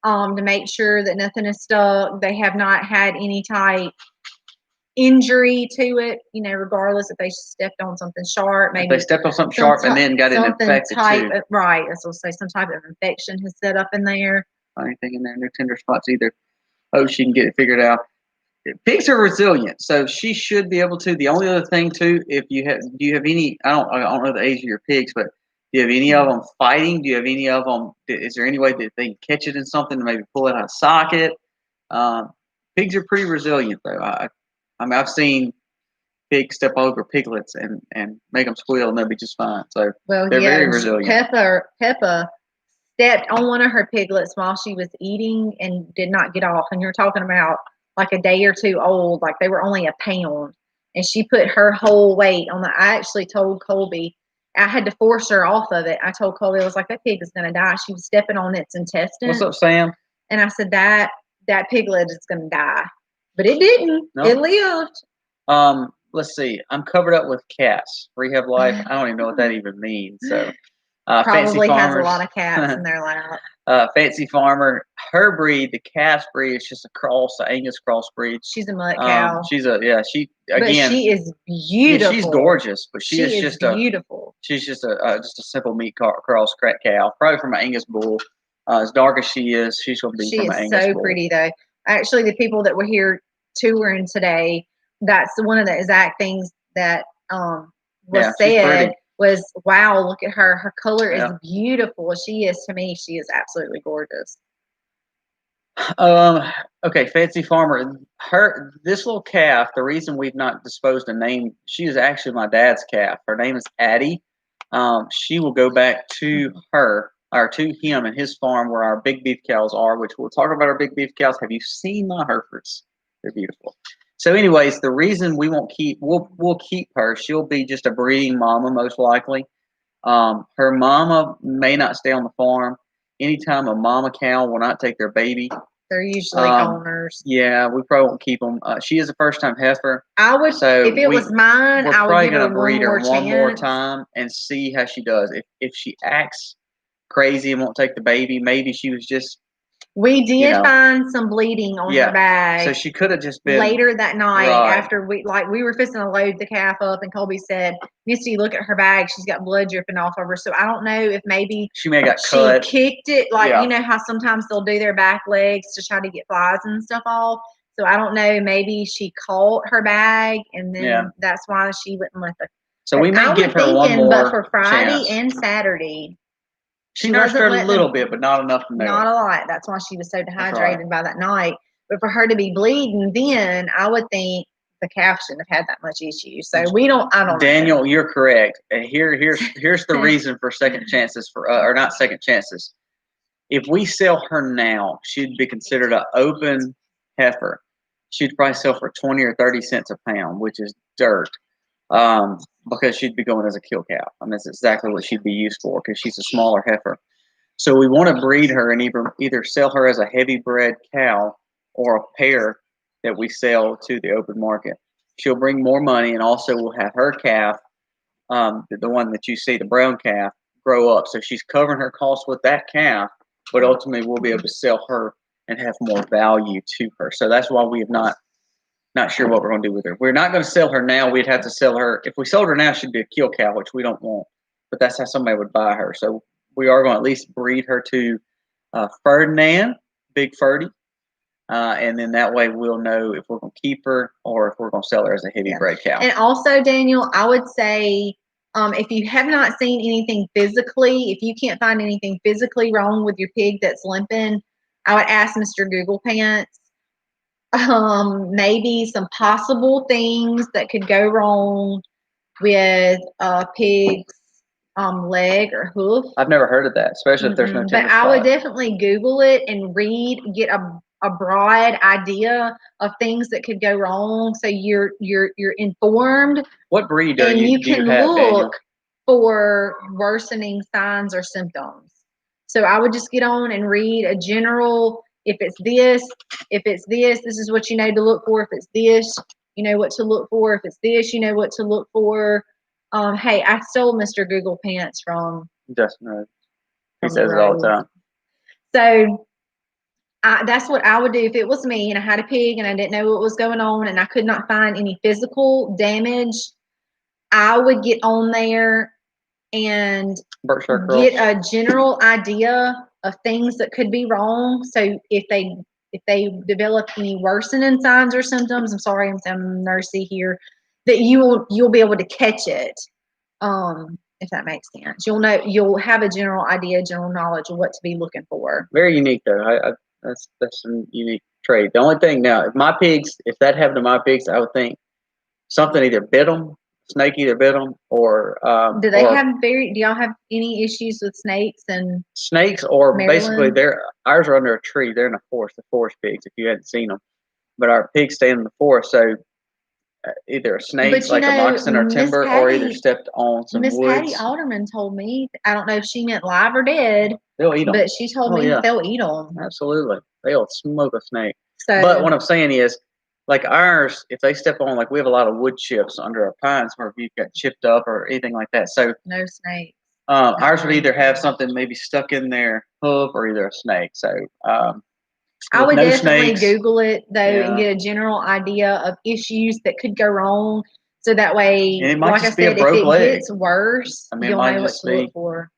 to make sure that nothing is stuck. They have not had any type injury to it, you know, regardless if they stepped on something sharp, maybe if they stepped on something sharp and then got it infected too. Right, as we'll say, some type of infection has set up in there. Anything in there, no tender spots either. Oh, she can get it figured out. Pigs are resilient, so she should be able to. The only other thing too, if you have, do you have any? I don't know the age of your pigs, but do you have any of them fighting? Do you have any of them? Is there any way that they can catch it in something and maybe pull it out of socket? Pigs are pretty resilient, though. I mean, I've seen pigs step over piglets and make them squeal, and they'll be just fine. So they're very resilient. Peppa stepped on one of her piglets while she was eating and did not get off. And you're talking about like a day or two old, like they were only a pound. And she put her whole weight on the. I actually told Colby, I had to force her off of it. I told Colby, I was like, that pig is going to die. She was stepping on its intestines. What's up, Sam? And I said, that piglet is going to die. But it didn't. No. It lived. Let's see. I'm covered up with cats. Rehab life. I don't even know what that even means. So, probably has a lot of cats in their lap. Fancy Farmer. Her breed, the calf breed, is just a cross, the Angus cross breed. She's a mutt cow. She again. But she is beautiful. Yeah, she's gorgeous, but she is just beautiful. She's just a simple meat cross cow, probably from an Angus bull. As dark as she is, she's going to be from an Angus bull. She is so pretty, though. Actually, the people that were here touring today, that's one of the exact things that was said was, wow, look at her. Her color is beautiful. She is, to me, she is absolutely gorgeous. Okay, Fancy Farmer. This little calf, the reason we've not disposed a name, she is actually my dad's calf. Her name is Addie. She will go back to to him and his farm where our big beef cows are, which we'll talk about our big beef cows. Have you seen my Herefords? They're beautiful. So anyways, the reason we won't keep, we'll keep her. She'll be just a breeding mama, most likely. Her mama may not stay on the farm. Anytime a mama cow will not take their baby, they're usually owners. Yeah, we probably won't keep them. She is a first-time heifer. I would, so if it was mine, I would give her breed her one more time and see how she does. If she acts crazy and won't take the baby, maybe she was just. We did find some bleeding on her bag. So she could have just been later that night after we were fixing to load the calf up, and Colby said, "Misty, look at her bag. She's got blood dripping off of her." So I don't know if maybe she may have got cut. She kicked it, you know how sometimes they'll do their back legs to try to get flies and stuff off. So I don't know. Maybe she caught her bag, and then that's why she wouldn't let the. So we may give her one more. But for Friday and Saturday. She nursed her a little bit, but not enough to know. Not a lot. That's why she was so dehydrated by that night. But for her to be bleeding, then I would think the calf shouldn't have had that much issue. So I don't. Daniel, know. You're correct. And here's the reason for second chances or not second chances. If we sell her now, she'd be considered an open heifer. She'd probably sell for 20 or 30 cents a pound, which is dirt. Because she'd be going as a kill cow. I mean, that's exactly what she'd be used for because she's a smaller heifer. So we want to breed her and either sell her as a heavy bred cow or a pair that we sell to the open market. She'll bring more money, and also we'll have her calf, the one that you see, the brown calf, grow up. So she's covering her costs with that calf, but ultimately we'll be able to sell her and have more value to her. So that's why we have not sure what we're going to do with her. We're not going to sell her now. We'd have to sell her. If we sold her now, she'd be a kill cow, which we don't want. But that's how somebody would buy her. So we are going to at least breed her to Ferdinand, Big Ferdy. And then that way we'll know if we're going to keep her or if we're going to sell her as a heavy bred cow. And also, Daniel, I would say if you have not seen anything physically, if you can't find anything physically wrong with your pig that's limping, I would ask Mr. Google Pants. Maybe some possible things that could go wrong with a pig's leg or hoof. I've never heard of that, especially if there's no tender But I would definitely Google it and get a a broad idea of things that could go wrong, so you're informed. What breed And you do you can have, Daniel? look for worsening signs or symptoms. So I would just get on and read a general, if it's this, this is what you know to look for. If it's this, you know what to look for. If it's this, you know what to look for. Hey, I stole Mr. Google Pants from Justin Rhodes. He from says it all the Rhodes. time. So that's what I would do if it was me and I had a pig and I didn't know what was going on and I could not find any physical damage. I would get on there and get a general idea of things that could be wrong. So if they develop any worsening signs or symptoms, I'm sorry, I'm sounding nursey here, that you'll be able to catch it. If that makes sense, you'll have a general idea, general knowledge of what to be looking for. Very unique though. That's a unique trait. The only thing now, if that happened to my pigs, I would think something either bit them, snake either bit them, or do y'all have any issues with snakes and snakes, or Maryland? basically ours are under a tree. They're in the forest pigs. If you hadn't seen them, but our pigs stay in the forest, so either a snake like a moccasin or timber, or either stepped on some Miss woods. Patty Alderman told me, I don't know if she meant live or dead, they'll eat them. But she told me that they'll eat them. Absolutely, they'll smoke a snake. So, but what I'm saying is, like ours, if they step on, like we have a lot of wood chips under our pines where if you got chipped up or anything like that. So no snakes. Ours would either have something maybe stuck in their hoof or either a snake. So I would definitely snakes, Google it though and get a general idea of issues that could go wrong. So that way, like I said, if it gets worse, you'll know what to look for.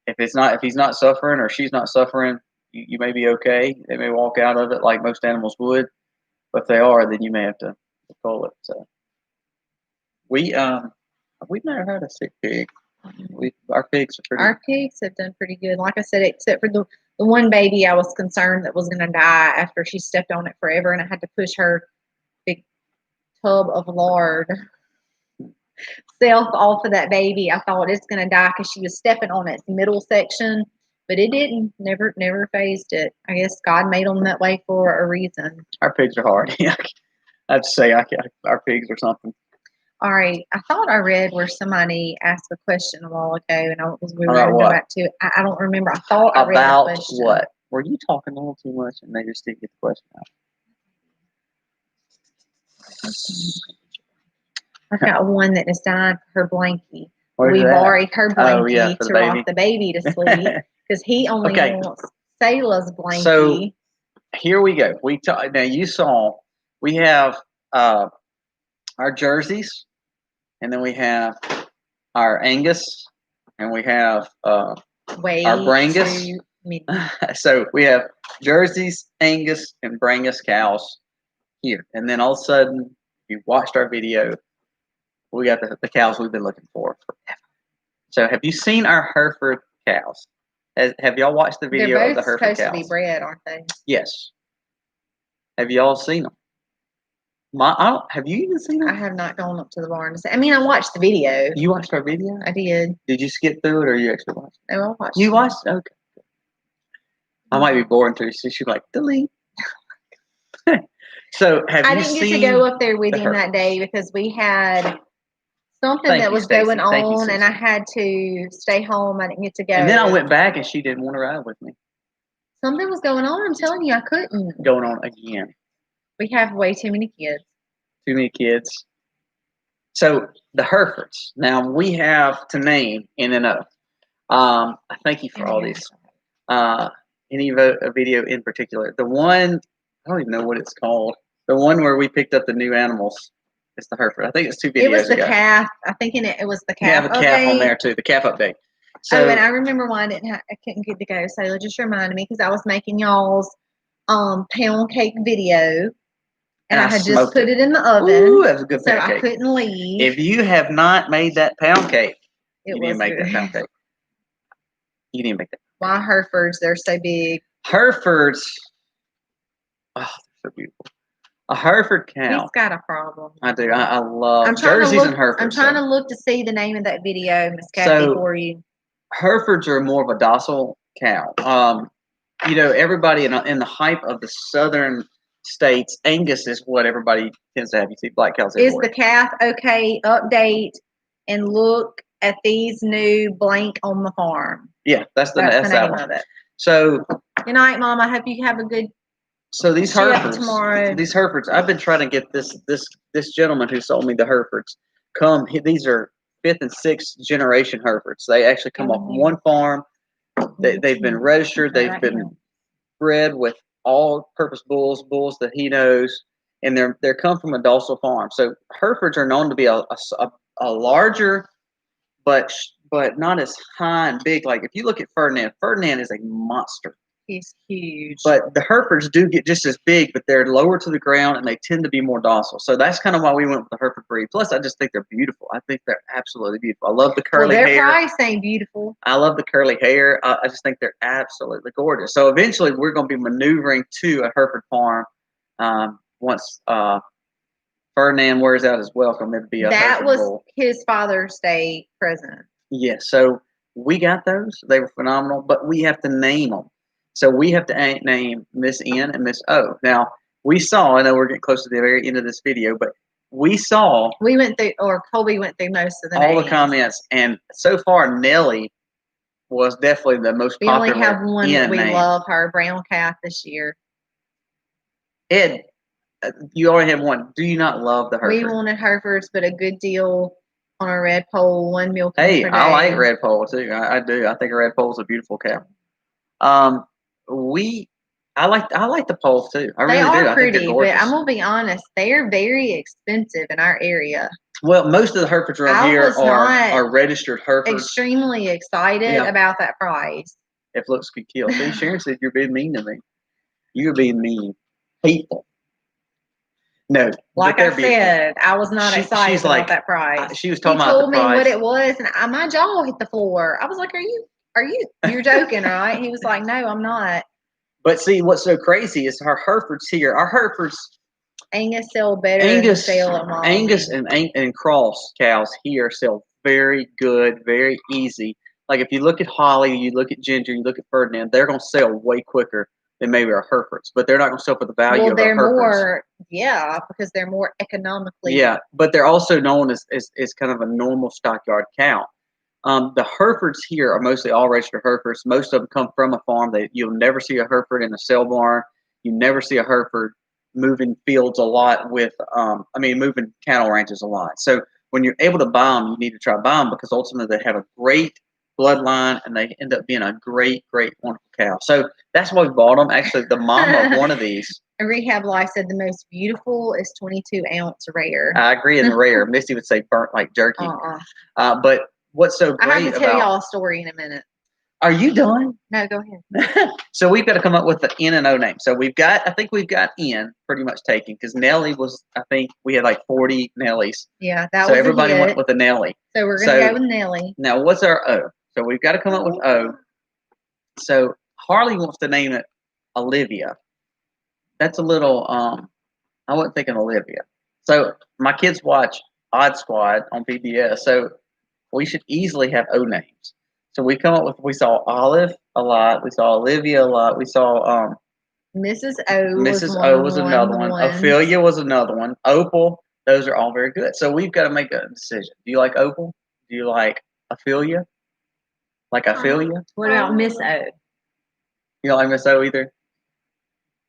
If he's not suffering or she's not suffering, you may be okay. They may walk out of it like most animals would, but if they are, then you may have to pull it. So we've never had a sick pig. Our pigs are pretty. Our pigs have done pretty good. Like I said, except for the one baby, I was concerned that was going to die after she stepped on it forever, and I had to push her big tub of lard self off of that baby. I thought it's going to die because she was stepping on its middle section, but it didn't. Never phased it. I guess God made them that way for a reason. Our pigs are hard. I have to say, our pigs are something. All right. I thought I read where somebody asked a question a while ago, and we were going to go back to it. I don't remember. I thought I read the question. About what? Were you talking a little too much, and they just didn't get the question out? I got one that is dying for her blankie. Where's we that? borrowed her blankie to baby. rock the baby to sleep because he only wants Sayla's blankie. So here we go. Now you saw we have our jerseys, and then we have our Angus, and we have our Brangus. So we have jerseys, Angus, and Brangus cows here. And then all of a sudden, if you watched our video, we got the cows we've been looking for forever. So have you seen our Hereford cows? Have y'all watched the video of the Hereford cows? They're both supposed to be bred, aren't they? Yes. Have y'all seen them? Have you even seen them? I have not gone up to the barn to see. I mean, I watched the video. You watched our video? I did. Did you skip through it, or you actually watched it? No, I watched. You watched? Okay. I might be boring through, so she's like, delete. So I didn't get to go up there with him that day because we had something that was going on, and I had to stay home. I didn't get to go. And then I went back, and she didn't want to ride with me. Something was going on. I'm telling you, I couldn't. Going on again. We have way too many kids. Too many kids. So the Herefords. Now we have to name in and of. I thank you for all these. Any a video in particular? The one I don't even know what it's called. The one where we picked up the new animals. It's the Hereford. I think it's 2 videos ago. It was the calf. I think it was the calf. You have a calf on there too. The calf update. So, and I remember why I couldn't get to go. So it just reminded me because I was making y'all's pound cake video. And I had just put it in the oven. Ooh, that was a good pound cake. So I couldn't leave. If you have not made that pound cake, you need to make good. that pound cake. You need to make that. Why Herefords? They're so big. Herefords. Oh, they're so beautiful. A Hereford cow. He's got a problem. I do. I love jerseys and Herefords. I'm trying to look to see the name of that video, Miss Kathy, for you. Herefords are more of a docile cow. everybody in the hype of the southern states, Angus is what everybody tends to have. You see black cows Is everywhere. the calf okay? Update and look at these new blank on the farm. Yeah, that's the name one. of it. So good night, Mom. I hope you have a good. So these Herefords, tomorrow. These Herefords, I've been trying to get this gentleman who sold me the Herefords. These are 5th and 6th generation Herefords. They actually come off one farm. They've been registered. They've been bred with all-purpose bulls that he knows, and they're come from a docile farm. So Herefords are known to be a larger, but not as high and big. Like if you look at Ferdinand is a monster. He's huge. But the Herefords do get just as big, but they're lower to the ground and they tend to be more docile. So that's kind of why we went with the Hereford breed. Plus, I just think they're beautiful. I think they're absolutely beautiful. I love the curly hair. Their price ain't beautiful. I love the curly hair. I just think they're absolutely gorgeous. So eventually, we're going to be maneuvering to a Hereford farm once Ferdinand wears out his welcome. It'd be a Hereford bull. His Father's Day present. Yes. So we got those. They were phenomenal, but we have to name them. So we have to name Miss N and Miss O. Now, I know we're getting close to the very end of this video, but we went through, or Colby went through most of all the comments, and so far, Nellie was definitely the most popular. We only have one that we name. love, her brown calf this year. Ed, you already have one. Do you not love the Hereford? We wanted Herefords, but a good deal on a red pole, 1 milk. Hey, I like red pole too. I do. I think a red pole is a beautiful cow. I like the poles too. I really do. They are I think pretty, they're gorgeous. but I'm gonna be honest, they are very expensive in our area. Well, most of the Herefords around here are registered Herefords. Extremely excited about that price. If looks could kill. See, Sharon said you're being mean to me. You're being mean, hateful. No, like I said, I was not excited about that price. She was talking about the price. He told me what it was, and my jaw hit the floor. I was like, you're joking, right? He was like, no, I'm not. But see, what's so crazy is our Herefords here. Our Herefords, Angus sell better than sale at Mall. Angus and Cross cows here sell very good, very easy. Like if you look at Holly, you look at Ginger, you look at Ferdinand, they're going to sell way quicker than maybe our Herefords, but they're not going to sell for the value of our Herefords. Because they're more economically. Yeah, but they're also known as kind of a normal stockyard cow. The Herefords here are mostly all registered Herefords. Most of them come from a farm. You'll never see a Hereford in a sale barn. You never see a Hereford moving fields a lot moving cattle ranches a lot. So when you're able to buy them, you need to try to buy them because ultimately they have a great bloodline and they end up being a great, great, wonderful cow. So that's why we bought them. Actually, the mom of one of these. Rehab Life said the most beautiful is 22-ounce rare. I agree in the rare. Misty would say burnt like jerky. But what's so great I have to tell y'all a story in a minute. Are you done? No, go ahead. So we've got to come up with the N and O name. So I think we've got N pretty much taken because Nellie I think we had like 40 Nellies. Yeah, that was so everybody went with a Nellie. So we're going to go with Nellie. Now, what's our O? So we've got to come up with O. So Harley wants to name it Olivia. That's a little, I wasn't thinking Olivia. So my kids watch Odd Squad on PBS. So we should easily have O names. So we saw Olive a lot. We saw Olivia a lot. We saw Mrs. O. Mrs. O was another one. Ophelia was another one. Opal. Those are all very good. So we've got to make a decision. Do you like Opal? Do you like Ophelia? Like Ophelia? What about Miss O? You don't like Miss O either?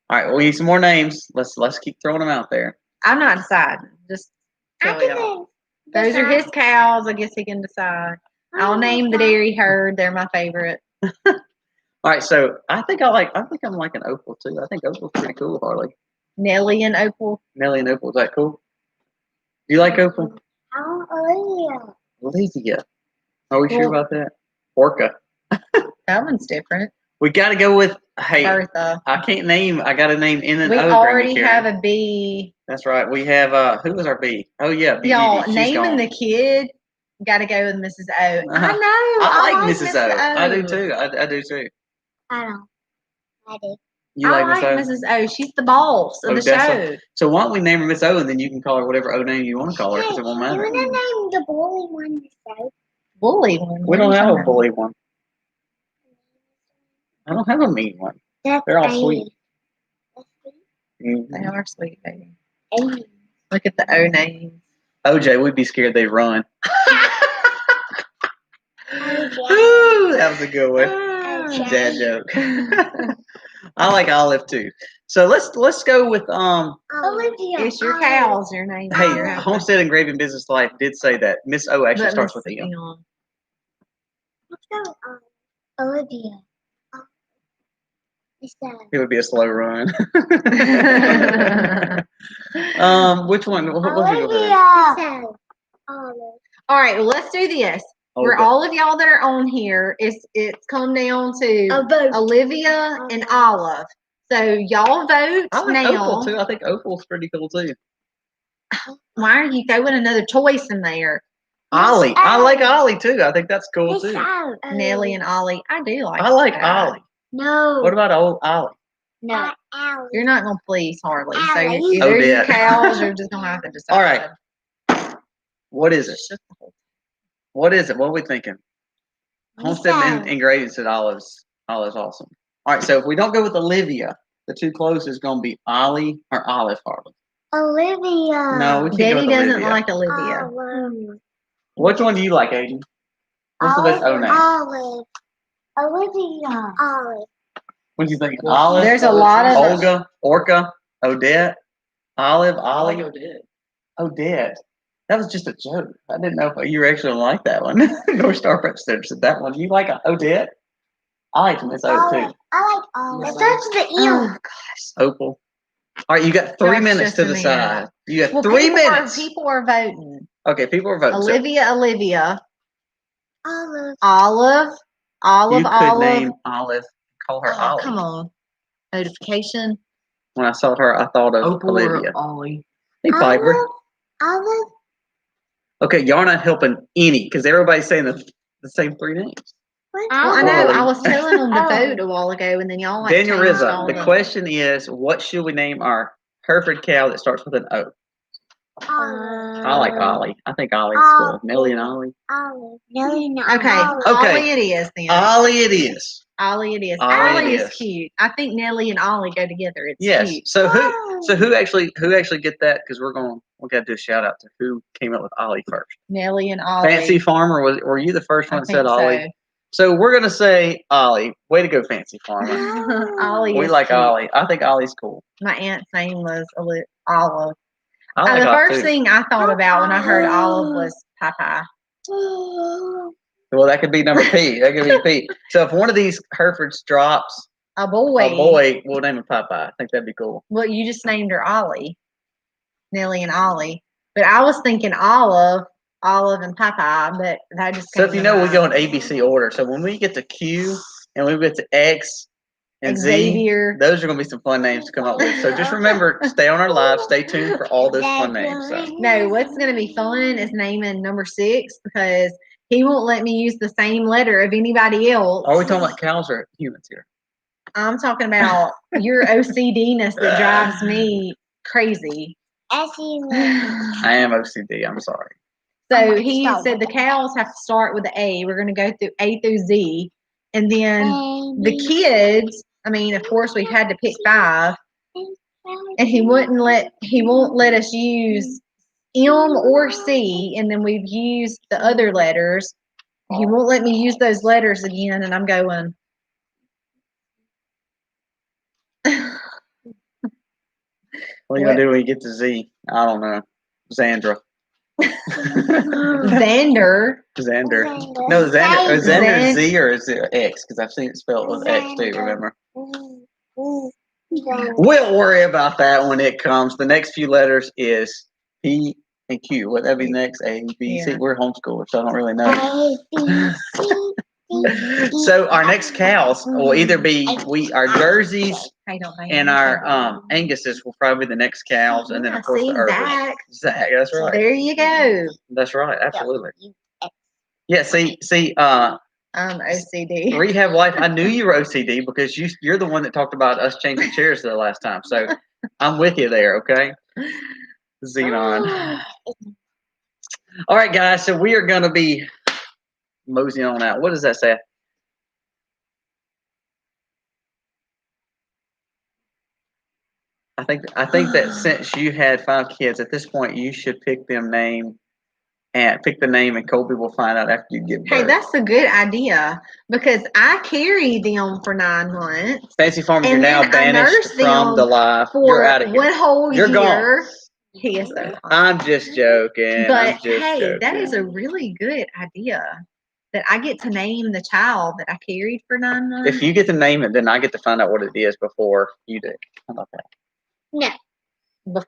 All right, we need some more names. Let's keep throwing them out there. I'm not deciding. Just tell y'all. Those are his cows. I guess he can decide. I'll name the dairy herd. They're my favorite. All right, so I think I'm liking Opal too. I think Opal's pretty cool, Harley. Nellie and Opal. Nellie and Opal, is that cool? Do you like Opal? Olivia. Olivia. Are we sure about that? Orca. That one's different. We got to go with Bertha. I can't name. I got to name N and O. We already have a B. That's right. We have who was our B? Oh yeah, B. Y'all naming the kid. Got to go with Mrs. O. I know. I like Mrs. O. I do too. I do too. I don't. I do. You like Mrs. O. She's the boss of the show. So why don't we name her Miss O and then you can call her whatever O name you want to call her because it won't matter. You want to name the bully one Miss O? Bully one? We don't have a bully one. I don't have a mean one. That's They're all Amy. sweet. That's Mhm. They are sweet, baby. Amy. Look at the O names. OJ, we'd be scared they'd run. Oh, Ooh, that was a good one. Okay. Dad joke. I like Olive too. So let's go with Olivia. It's your cows, your name. Hey, your house. Homestead and Gravy Business Life did say that. Miss O actually But starts with Miss M. M. Let's go with Olivia. It's It would be a slow run. Which one? What should we go with? Olivia. Olive. All right, well, let's do this. For Okay. all of y'all that are on here, it's come down to A vote. Olivia and Olive. So y'all vote I like now. Opal too. I think Opal's pretty cool too. Why are you throwing another choice in there? Ollie. I like Ollie too. I think that's cool It's too. out. Nelly and Ollie. I do like I like that. Ollie. No. What about old Ollie? No. Allie. You're not gonna please Harley. So Ollie. either Oh, your dear. cows are just gonna have to decide. All right. What is it? Shut the whole- What is it? What are we thinking? Homestead and Gravy said Olive's awesome. All right, so if we don't go with Olivia, the two closest is going to be Ollie or Olive Harley. Olivia. No, we can't go Daddy with doesn't Olivia. like Olivia. Olive. Which one do you like, Aiden? What's the best O name? Olive. Olivia. Olive. What do you think? Olive? There's a lot of Olga, Orca, Odette, Olive, Ollie. Odette. That was just a joke. I didn't know if you were actually gonna like that one. North Star Prep Center said that one. You like Odette? I like Miss O too. I like Olive. It starts with the E. Oh gosh. Opal. All right, you got 3 Gosh, minutes just to a minute. decide. You got Well, 3 minutes. People are voting. Okay, people are voting. So Olivia. Olive. Olive. you could Olive. name Olive, call her Oh, Ollie. come on. Notification. When I saw her, I thought of Opal Olivia. or Ollie. Hey, Piper. Olive. Okay, y'all not helping any because everybody's saying the same 3 names. What? Well, I know. Ollie. I was telling them to Oh. vote a while ago, and then y'all like Daniel changed Rizza, all the the- question is, what should we name our Hereford cow that starts with an O? I like Ollie. I think Ollie's cool. Nelly and Ollie. Olive. Nelly and Okay. Olive. Okay. Ollie it is then. Ollie it is. Ollie it is. Ollie Ollie it is is. cute. I think Nelly and Ollie go together. It's Yes. cute. So who actually get that? Because we got to do a shout out to who came up with Ollie first. Nelly and Ollie. Fancy Farmer, were you the first one I that think said Ollie? so. So we're gonna say Ollie. Way to go, Fancy Farmer. Ollie We is like cute. Ollie. I think Ollie's cool. My aunt's name was Olive. I like The Ollie first too. thing I thought about when I heard Olive was Popeye. Well, that could be number P. That could be P. So if one of these Herefords drops A boy. a boy, we'll name him Popeye. I think that'd be cool. Well, you just named her Ollie. Nelly and Ollie. But I was thinking Olive and Popeye, but that just So came if you to know, we go in mind. ABC order. So when we get to Q and we get to X and Xavier. Z, those are going to be some fun names to come up with. So just remember, stay on our live, stay tuned for all those fun names. So. No, what's going to be fun is naming number 6 because he won't let me use the same letter of anybody else. Are we talking about cows or humans here? I'm talking about your OCD-ness that drives me crazy. I am OCD. I'm sorry. So he said the cows have to start with the A. We're going to go through A through Z. And then the kids, I mean, of course, we've had to pick 5. And he won't let us use M or C. And then we've used the other letters. He won't let me use those letters again. And I'm going. What are you going to do when you get to Z? I don't know. Xandra. Xander. Xander. No, Xander. Is Xander Z or is it X? Because I've seen it spelled with X too, remember? We'll worry about that when it comes. The next few letters is P and Q. Would that be next? A, B, C? Yeah. We're homeschoolers, so I don't really know. So our next cows will either be our Jerseys I don't know. and our Anguses will probably be the next cows, and then of course the Urbans. Zach, that's right. There you go. That's right, absolutely. Yeah, see, I'm OCD. Rehab Life, I knew you were OCD because you're the one that talked about us changing chairs the last time. So I'm with you there, okay? Xenon. All right, guys, so we are going to be moseying on out. What does that say? I think that since you had 5 kids, at this point you should pick the name, and Colby will find out after you give birth. Hey, that's a good idea because I carried them for 9 months. Fancy Farmers, you're And now then I banished nursed from the them live. for You're out of here. one whole You're year. gone. He is so fun. I'm just joking. But I'm just hey, joking. that is a really good idea that I get to name the child that I carried for 9 months. If you get to name it, then I get to find out what it is before you do. How about that? No.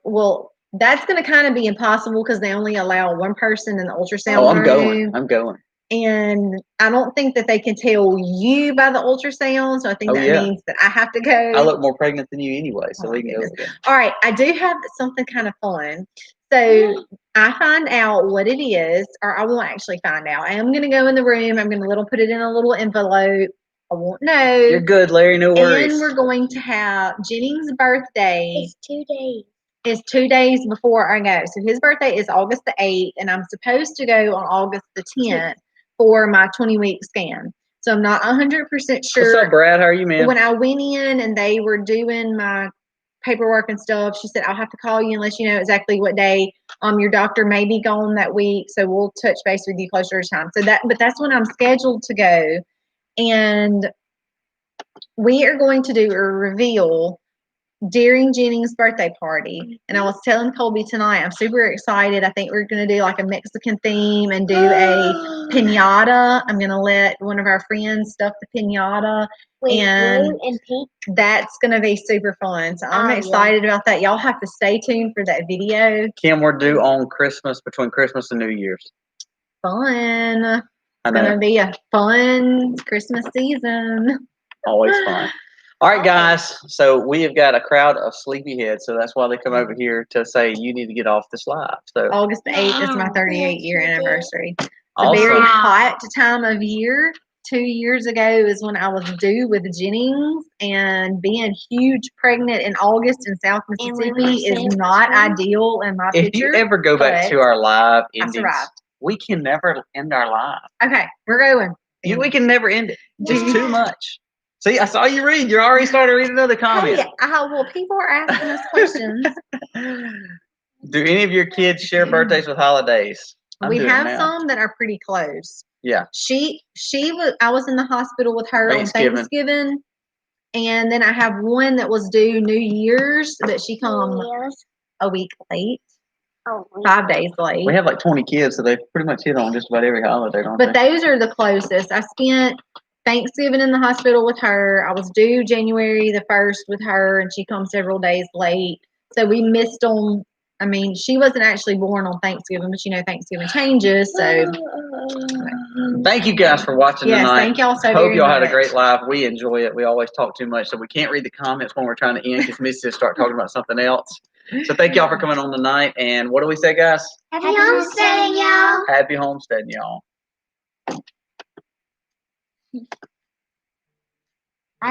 Well, that's going to kind of be impossible because they only allow one person in the ultrasound Oh, I'm room. going. I'm going. And I don't think that they can tell you by the ultrasound. So I think that means that I have to go. I look more pregnant than you anyway, so we can go again. All right. I do have something kind of fun. So I find out what it is, or I won't actually find out. I am going to go in the room. I'm going to put it in a little envelope. I won't know. You're good, Larry. No worries. And we're going to have Jennings' birthday. It's 2 days. Is 2 days before I go. So his birthday is August the 8th, and I'm supposed to go on August the 10th for my 20-week scan. So I'm not 100% sure. What's up, Brad? How are you, man? When I went in and they were doing my paperwork and stuff, she said, I'll have to call you and let you know exactly what day your doctor may be gone that week. So we'll touch base with you closer to time. But that's when I'm scheduled to go. And we are going to do a reveal during Jennings' birthday party. And I was telling Colby tonight, I'm super excited. I think we're going to do like a Mexican theme and do a piñata. I'm going to let one of our friends stuff the piñata. And blue and pink. That's going to be super fun. So I'm excited about that. Y'all have to stay tuned for that video. Kim, we're due on Christmas, between Christmas and New Year's. Fun. It's going to be a fun Christmas season. Always fun. All right, guys. So we have got a crowd of sleepyheads, so that's why they come over here to say you need to get off this live. So August the 8th is my 38-year anniversary. It's awesome. a very hot time of year. 2 years ago is when I was due with Jennings, and being huge pregnant in August in South Mississippi is not ideal in my picture. If you ever go back to our live endings, we can never end our live. Okay, we're going. We can never end it. It's too much. See, I saw you read. You already started reading another comment. Hey, well, people are asking us questions. Do any of your kids share birthdays with holidays? We have some that are pretty close. Yeah. I was in the hospital with her on Thanksgiving, and then I have one that was due New Year's, but she come a week late. 5 days late. We have like 20 kids, so they pretty much hit on just about every holiday, don't they? But those are the closest. I spent Thanksgiving in the hospital with her. I was due January the 1st with her, and she comes several days late. So we missed them. I mean, she wasn't actually born on Thanksgiving, but Thanksgiving changes. So thank you guys for watching tonight. Thank y'all so Hope very y'all much. had a great live. We enjoy it. We always talk too much, so we can't read the comments when we're trying to end because Missy will start talking about something else. So thank y'all for coming on tonight. And what do we say, guys? Happy homesteading, y'all. Happy homesteading, y'all.